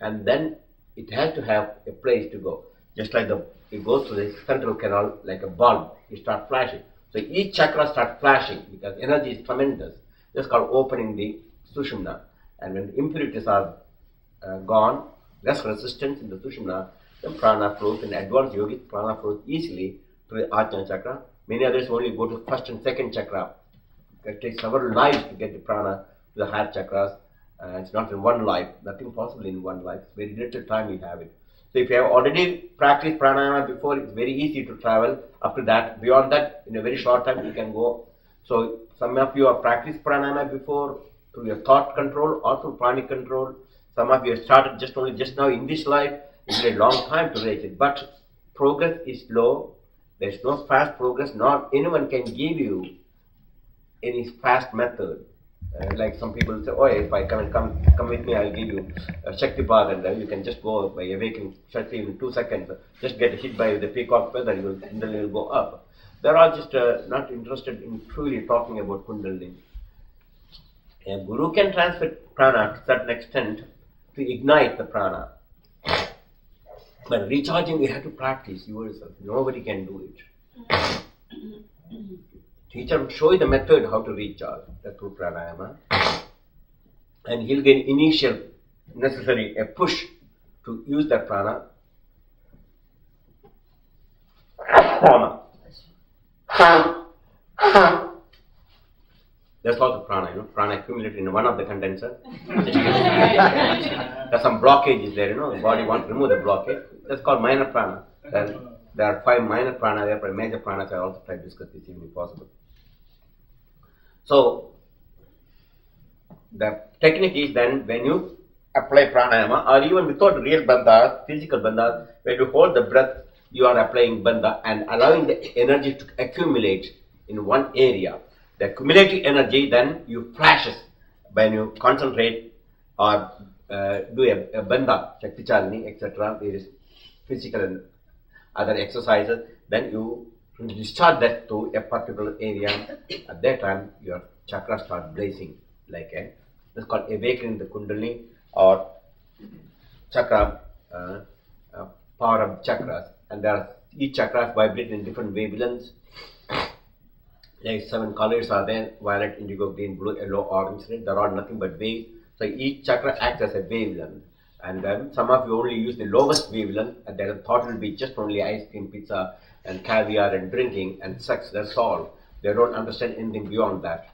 B: and then it has to have a place to go. Just like it goes to the central canal like a bulb, it starts flashing. So each chakra starts flashing because energy is tremendous. That's called opening the Sushumna. And when the impurities are gone, less resistance in the Sushumna, then prana flows. In advanced yogic, prana flows easily to the Ajna chakra. Many others only go to first and second chakra. It takes several lives to get the prana to the higher chakras. It's not in one life, nothing possible in one life. It's very little time we have it. So if you have already practiced pranayama before, it's very easy to travel up to that. Beyond that, in a very short time, you can go. So some of you have practiced pranayama before through your thought control or through pranic control. Some of you have started just now in this life. It will a long time to reach it. But progress is slow. There's no fast progress. Not anyone can give you any fast method. Like some people say, oh, if I come with me, I'll give you a Shakti Path, and you can just go by awakening Shakti in 2 seconds. Just get hit by the peacock feather, then you'll go up. They're all just not interested in truly talking about Kundalini. A guru can transfer prana to a certain extent to ignite the prana. But recharging, you have to practice yourself. Nobody can do it. Teacher will show you the method how to recharge through pranayama, and he'll get initial necessary a push to use that prana. That's all the prana, prana accumulated in one of the condenser. There's some blockage is there, the body wants to remove the blockage. That's called minor prana. There are 5 minor prana, there are major pranas. I also try to discuss this evening if possible. So, the technique is then when you apply pranayama, or even without real bandha, physical bandha, when you hold the breath, you are applying bandha and allowing the energy to accumulate in one area. The accumulated energy then you flashes when you concentrate or do a bandha, Shakti Chalani, etc. There is physical and other exercises, then you discharge that to a particular area. At that time, your chakras start blazing like a. That's called awakening the Kundalini or chakra, power of chakras. And there are each chakras vibrate in different wavelengths. Like 7 colors are there: violet, indigo, green, blue, yellow, orange, red. There are nothing but waves. So each chakra acts as a wavelength. And then some of you only use the lowest wavelength, and their thought will be just only ice cream, pizza, and caviar, and drinking, and sex. That's all. They don't understand anything beyond that.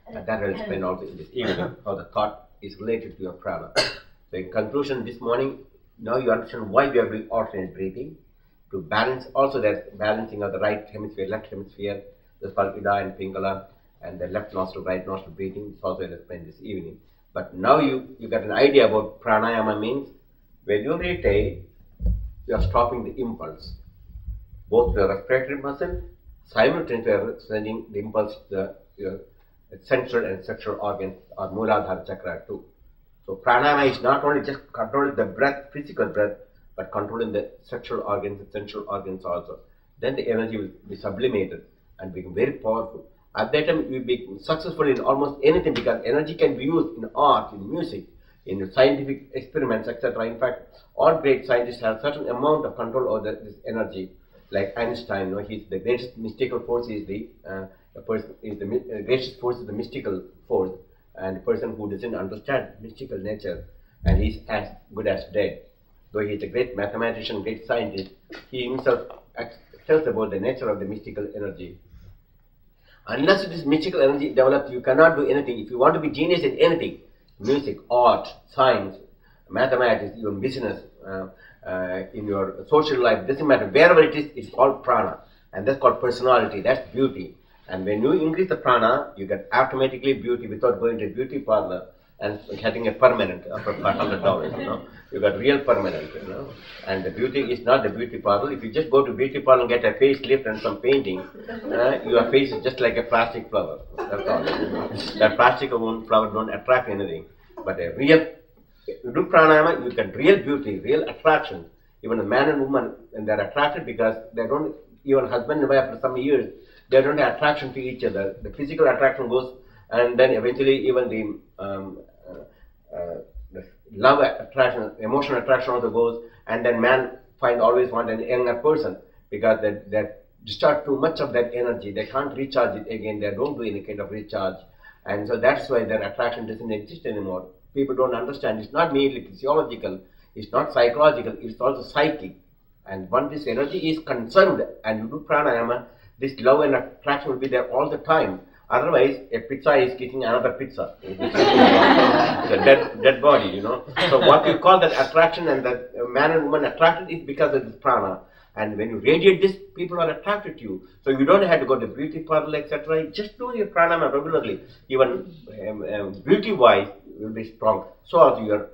B: And that will explain also in this evening how the thought is related to your prana. So in conclusion, this morning, now you understand why we are doing alternate breathing. To balance, also that balancing of the right hemisphere, left hemisphere, that's called Ida and Pingala, and the left nostril, right nostril breathing. It's also explained this evening. But now you got an idea about pranayama means when you meditate, you are stopping the impulse. Both the respiratory muscle, simultaneously you are sending the impulse to your sensual and sexual organs or Mooladhara chakra too. So pranayama is not only just controlling the breath, physical breath, but controlling the sexual organs and sensual organs also. Then the energy will be sublimated and become very powerful. At that time, you will be successful in almost anything because energy can be used in art, in music, in scientific experiments, etc. In fact, all great scientists have certain amount of control over this energy. Like Einstein, he's the greatest mystical force is the greatest force is the mystical force, and the person who doesn't understand mystical nature, and he's as good as dead. Though he's a great mathematician, great scientist, he himself tells about the nature of the mystical energy. Unless this mystical energy develops, you cannot do anything. If you want to be genius in anything, music, art, science, mathematics, even business, in your social life, doesn't matter. Wherever it is, it's called prana. And that's called personality. That's beauty. And when you increase the prana, you get automatically beauty without going to a beauty parlor and getting a permanent for $500. You got real permanent, And the beauty is not the beauty parlor. If you just go to beauty parlor and get a facelift and some painting, your face is just like a plastic flower. That's all. That plastic flower don't attract anything. But a real, you do pranayama, you get real beauty, real attraction. Even a man and woman, and they're attracted because they don't, even husband and wife for some years, they don't have attraction to each other. The physical attraction goes, and then eventually even the love attraction, emotional attraction also goes, and then man always want a younger person because they discharge too much of that energy. They can't recharge it again. They don't do any kind of recharge, and so that's why their attraction doesn't exist anymore. People don't understand. It's not merely physiological. It's not psychological. It's also psychic. And once this energy is conserved and you do pranayama, this love and attraction will be there all the time. Otherwise, a pizza is kicking another pizza. It's a dead body, So what you call that attraction and that man and woman attracted is because of this prana. And when you radiate this, people are attracted to you. So you don't have to go to beauty parlor, etc. Just do your pranayama regularly. Even beauty-wise, you will be strong. So also your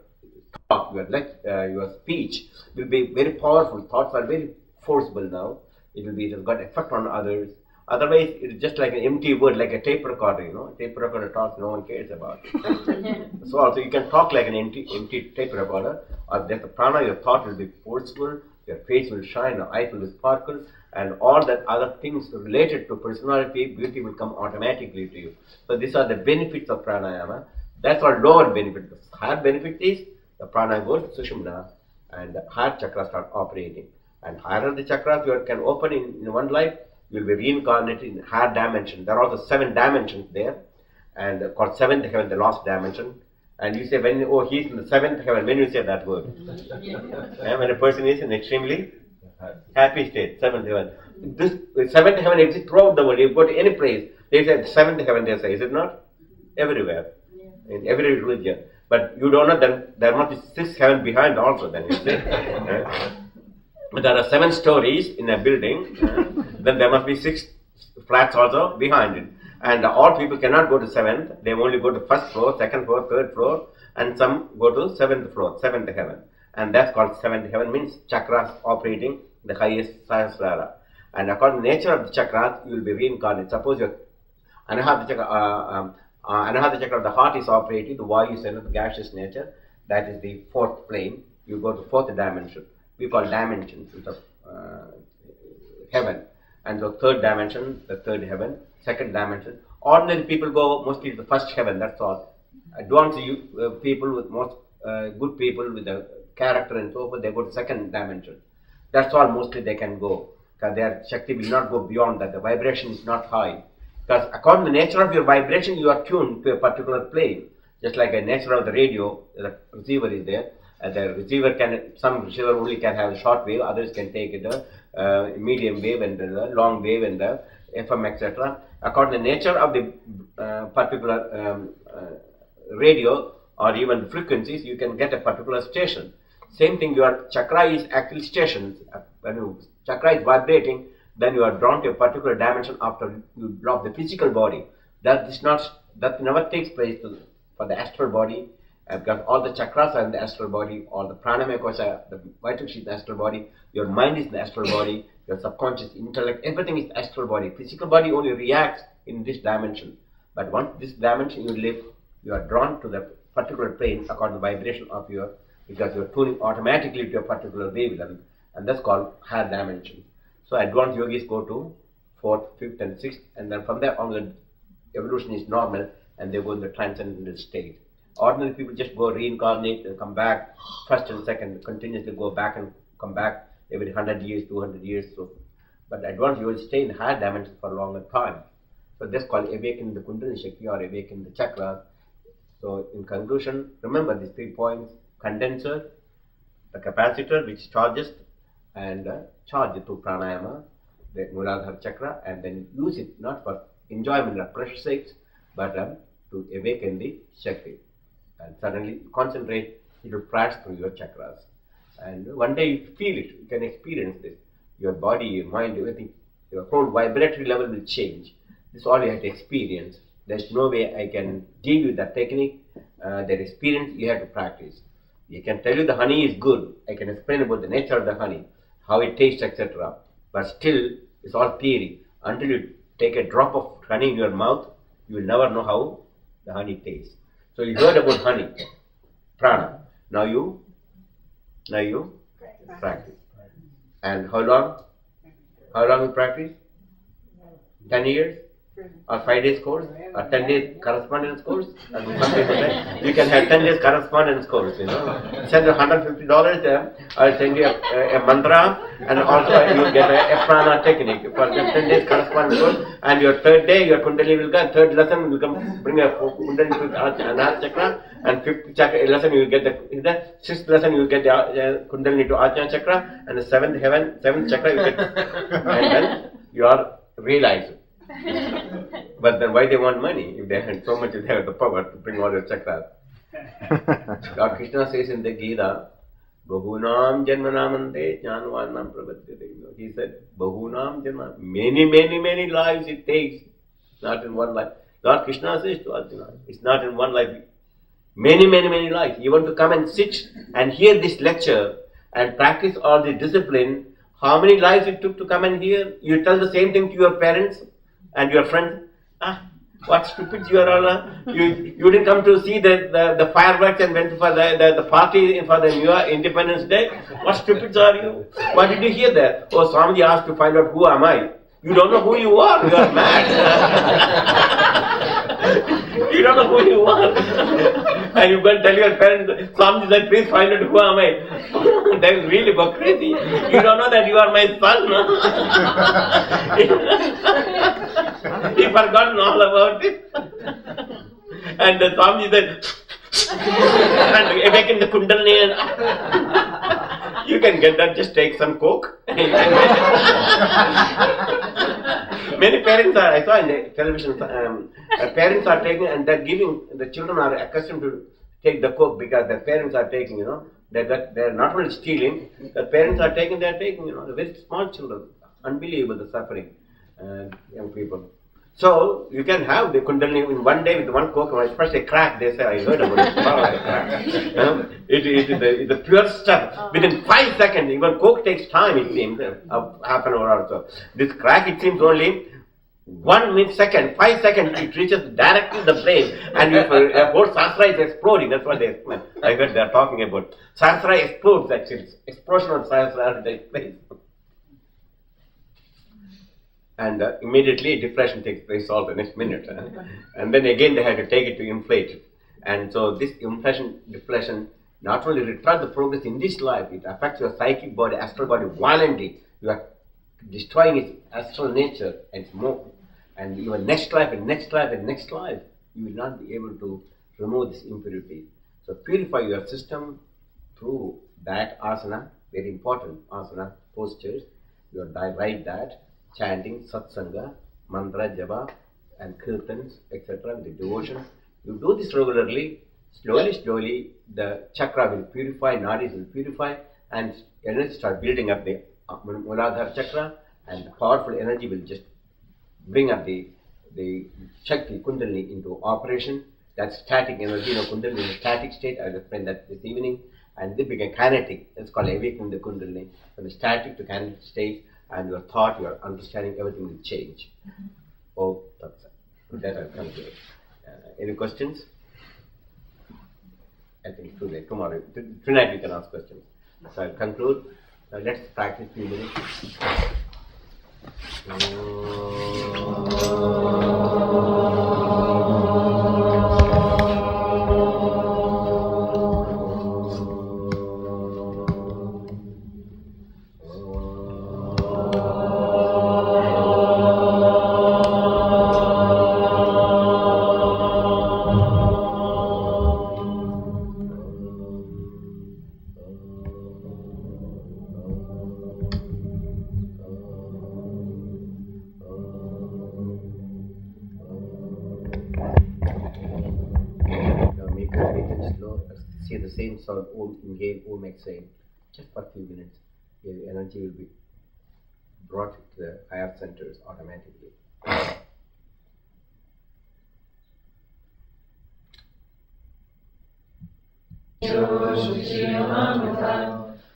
B: talk, your speech will be very powerful. Thoughts are very forcible now. It has got effect on others. Otherwise, it's just like an empty word, like a tape recorder, you know. Tape recorder talks, no one cares about it. So also you can talk like an empty tape recorder, or there's a prana, your thought will be forceful, your face will shine, your eyes will sparkle, and all that other things related to personality, beauty will come automatically to you. So these are the benefits of pranayama. That's our lower benefit. The higher benefit is the prana goes to Sushumna, and the higher chakras start operating. And higher the chakras you can open in one life, you will be reincarnated in higher dimension. There are also 7 dimensions there, and called 7th heaven, the last dimension. And you say, when he's in the 7th heaven, when you say that word, when a person is in extremely happy state, 7th heaven. This 7th heaven exists throughout the world. You go to any place, they say 7th heaven. They say, is it not? Everywhere, in every religion. But you don't know, then there must be 6th heaven behind also. Then you say. There are 7 stories in a building, then there must be 6 flats also behind it. And all people cannot go to 7th, they only go to 1st floor, 2nd floor, 3rd floor, and some go to 7th floor, 7th heaven. And that's called 7th heaven, means chakras operating the highest sahasrara. And according to the nature of the chakras, you will be reincarnated. Suppose your anahata chakra of the heart is operating, the vayu center, the gaseous nature, that is the 4th plane. You go to 4th dimension. We call dimensions of heaven. And so 3rd dimension, the 3rd heaven, 2nd dimension. Ordinary people go mostly to the 1st heaven, that's all. Advanced people with most good people with the character and so forth, they go to 2nd dimension. That's all mostly they can go. Because their Shakti will not go beyond that. The vibration is not high. Because according to the nature of your vibration, you are tuned to a particular plane. Just like the nature of the radio, the receiver is there. The receiver some receiver only can have a short wave, others can take it medium wave and the long wave and the FM, etc. According to the nature of the particular radio or even the frequencies, you can get a particular station. Same thing, your chakra is actually stations. When your chakra is vibrating, then you are drawn to a particular dimension after you drop the physical body. That never takes place for the astral body. Because all the chakras are in the astral body, all the pranamaya kosha, the vital sheath in the astral body, your mind is in the astral body, your subconscious intellect, everything is the astral body. Physical body only reacts in this dimension. But once this dimension you live, you are drawn to the particular plane according to the vibration of because you are tuning automatically to a particular wavelength, and that's called higher dimension. So advanced yogis go to 4th, 5th and 6th, and then from there on the evolution is normal, and they go in the transcendental state. Ordinary people just go reincarnate and come back, 1st and 2nd, continuously go back and come back every 100 years, 200 years. So, but advanced you will stay in higher dimensions for a longer time. So that's called awakening the Kundalini Shakti or awakening the chakra. So in conclusion, remember these 3 points: condenser, the capacitor which charges and charge it through pranayama, the Muladhara chakra, and then use it not for enjoyment or pleasure sakes, but to awaken the Shakti. And suddenly concentrate, it will flash through your chakras. And one day you feel it, you can experience this. Your body, your mind, everything, your whole vibratory level will change. This is all you have to experience. There's no way I can give you that technique, that experience you have to practice. I can tell you the honey is good. I can explain about the nature of the honey, how it tastes, etc. But still, it's all theory. Until you take a drop of honey in your mouth, you will never know how the honey tastes. So you heard about honey, prana. Now you practice. And how long? How long you practice? 10 years? Or 5 days course? Or 10 days correspondence course? I mean, some people say, you can have 10 days correspondence course, Send $150, I'll send you a mantra, and also you get a prana technique for the 10 days correspondence course. And your 3rd day, your Kundalini will go, 3rd lesson will come, bring a Kundalini to Anahata chakra, and 5th lesson you will get the 6th lesson you will get the Kundalini to Ajna chakra, and the 7th chakra you get, and then you are realized. But then why they want money if they had so much, they have the power to bring all your chakras? Lord Krishna says in the Gita, Bahunam Janmanamante Jnanvanam Pravadyate. He said, Bahunam Janma, many lives it takes, not in one life. Lord Krishna says to Arjuna, it's not in one life. Many lives. You want to come and sit and hear this lecture and practice all the discipline. How many lives it took to come and hear? You tell the same thing to your parents. And your friends, what stupid you are all. You didn't come to see the fireworks and went for the party for the New Year Independence Day. What stupids are you? What did you hear there? Oh, Swamiji asked to find out who am I. You don't know who you are. You are mad. You don't know who you are. And you go and tell your parents, Swamiji said, please find out who am I. That is really go crazy. You don't know that you are my son. He forgotten all about it. And the Swamiji said, and awaken the Kundalini. You can get that, just take some coke. Many parents are, I saw in the television, parents are taking and they're giving, the children are accustomed to take the coke because their parents are taking, they're not only stealing, the parents are taking, they're taking, the very small children. Unbelievable, the suffering, young people. So, you can have the Kundalini in one day with one coke, especially crack, they say, I heard about it. It is the pure stuff. Within 5 seconds, even coke takes time, it seems, half an hour or so. This crack, it seems only 1 second, 5 seconds, it reaches directly the brain, and the whole sastra is exploding. That's what they I heard they are talking about. Sastra explodes, actually. Explosion of sastra takes place. And immediately depression takes place all the next minute. And then again they had to take it to inflate it. And so this depression not only retards the progress in this life, it affects your psychic body, astral body violently. You are destroying its astral nature and more. And even next life and next life and next life, you will not be able to remove this impurity. So purify your system through that asana, very important asana, postures. You write that. Chanting, satsanga, mantra, japa, and kirtans, etc. with the devotion. You do this regularly, slowly, the chakra will purify, nadis will purify, and energy start building up the Muladhara chakra, and powerful energy will just bring up the Shakti, Kundalini into operation. That's static energy, Kundalini is a static state. I will explain that this evening. And they become kinetic. That's called awakening the Kundalini. From the static to kinetic state, and your thought, your understanding, everything will change. Oh, that's it. With that I'll come to it. Any questions? I think it's too late. Tomorrow, tonight we can ask questions. So I'll conclude. Let's practice 2 minutes. Say the same sound, Om, inhale, Om, exhale, just for a few minutes. Your energy will be brought to the higher centers automatically.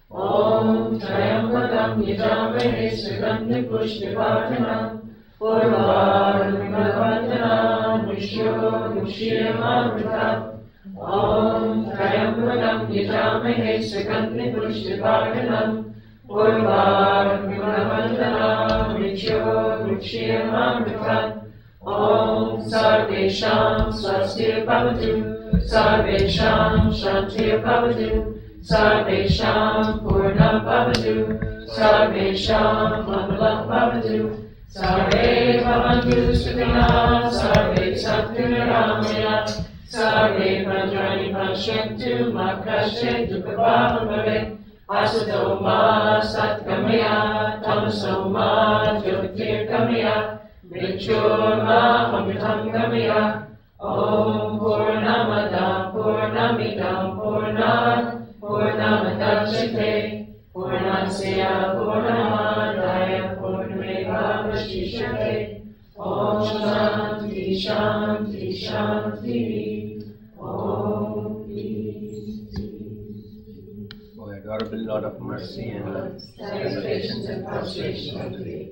C: Om Triambakam Yajamvahe Sugandhi Pushpivardhanam Purvarvardhanam Vishyo Mukshiyamarvitham Om Triambakam Yajamvahe Sugandhi Pushpivardhanam Purvarvardhanam Vishyo Mukshiyamarvitham Om Sarvesham Swastir Bhavatu Sarvesham Shantir Bhavatu Sarvesham Purnam Bhavatu Sarvesham Mangalam Bhavatu Sarve Bhavantu Sukhinah Sarve Santu Niramaya Sarve Bhadrani Pashyantu Makashe Dukhabhava Bhave Asato Ma Satgamaya Tamaso Ma Jyotirgamaya Mrityurma Amritam Gamaya Om Purnamada Purnamidam Purnat Purnamadachyate Purnasya Purnamadaya Purnameva Vashishyate Om Shanti Shanti Shanti Om Peace.
B: O adorable Lord of mercy and love,
C: salutations and prostrations unto thee.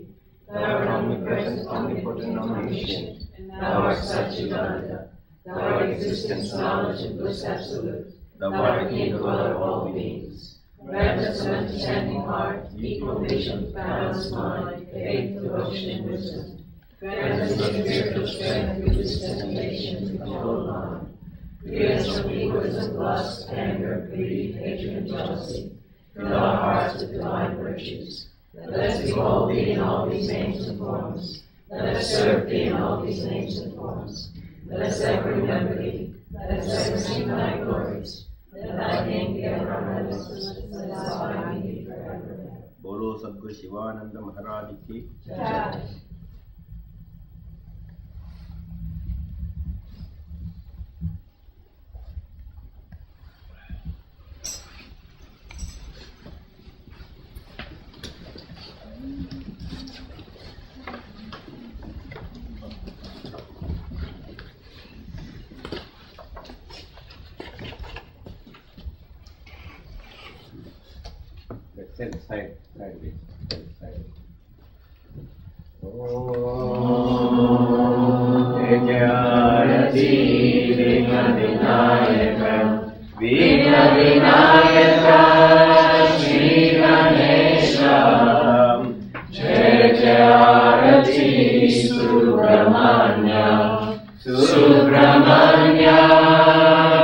C: Thou art omnipresent, omnipotent, omniscient. Thou art Satchitananda. Thou art existence, knowledge, and bliss absolute. Thou art King, dweller of all beings. Grant us an understanding heart, equal vision, balanced mind, faith, devotion, and wisdom. Grant us spiritual strength, resist temptation, control mind. Free us from egoism, lust, anger, greed, hatred, and jealousy. Fill our hearts with divine virtues. Let us behold thee in all these names and forms. Let us serve thee in all these names and forms. Let us ever remember thee. Let us ever sing thy glories. Let thy name be ever on our lips. Let us abide thee forever.
B: Bolo Sadguru Sivananda Maharaj ki.
C: Jai.
B: Sideways.
C: Jayati Vigna Vinayaka Vigna Vinayaka Shri Ganesha Jaya Jayarati Subramanya Subramanya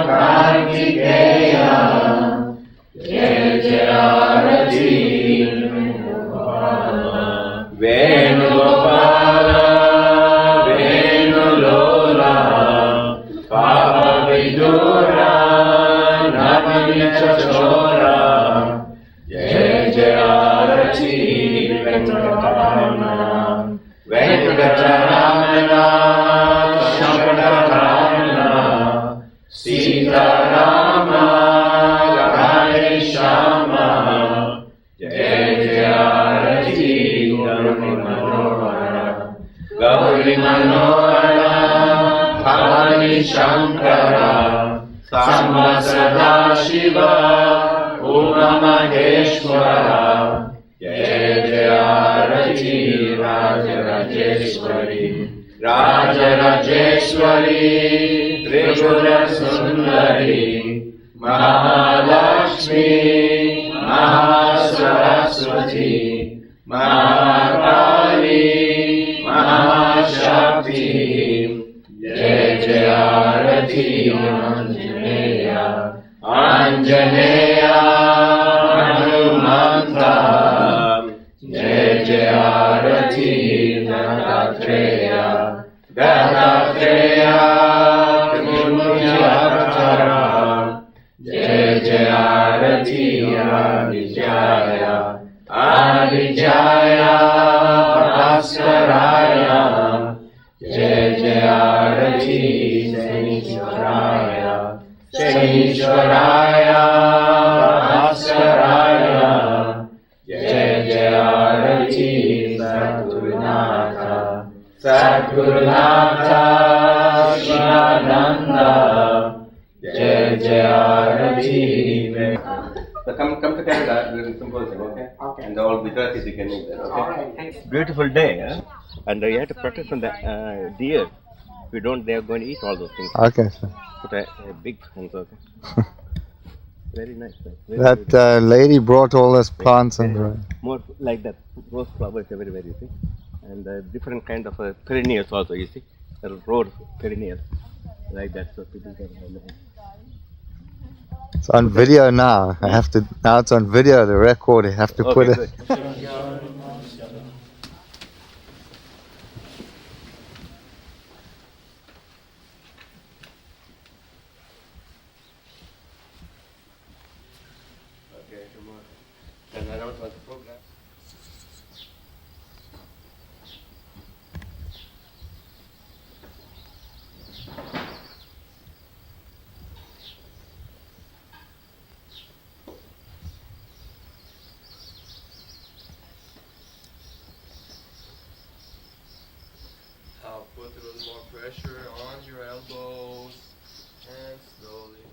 C: Kartikeya Jaya Jayarati Venugopala Venulola Papa Vidura Navanichachora Jaya Jayarati Venkatamana Venkatamana Shankaramana Sita Rama Radhe Shama Jaya Jayarati Gauri Manohara Bhavani Shankara Samba Sadashiva Uma Maheshwara Jaya Jayarati Raja Rajeswari Raja Rajeswari Tripura Sundari Mahalakshmi Mahasaraswati Mahakali Mahashakti Jaya Jayarati Anjaneya Anjaneya Hanumanta Jaya Jayarati Dattatreya Dattatreya Murtyavatara Jaya Jayarati Adijaya Adijaya Bhaskaraya Jaya Jayarati Sanishwaraya Sanishwaraya Bhaskaraya Jaya Jayarati Sadgurunatha Sadgurunatha Shivananda Jaya Jayarati.
B: So come to Canada during symposium, okay?
A: Okay.
B: And all Gujaratis you can meet there, okay?
A: All right, thanks.
B: Beautiful day, huh? And you have to protect from the deer. If you don't, they are going to eat all those things.
D: Okay, sir.
B: Put a big fence, okay? Very nice. Very
D: That
B: beautiful.
D: lady brought all those plants
B: Very
D: and
B: more like that. Rose flowers everywhere, you see. And different kind of perennials also, you see. Rose perennials. Like that, so people can
D: it's on video now. I have to now it's on video, the record. I have to put it.
B: good. Okay, tomorrow. And I don't want the program.
C: I'll put a little more pressure on your elbows and slowly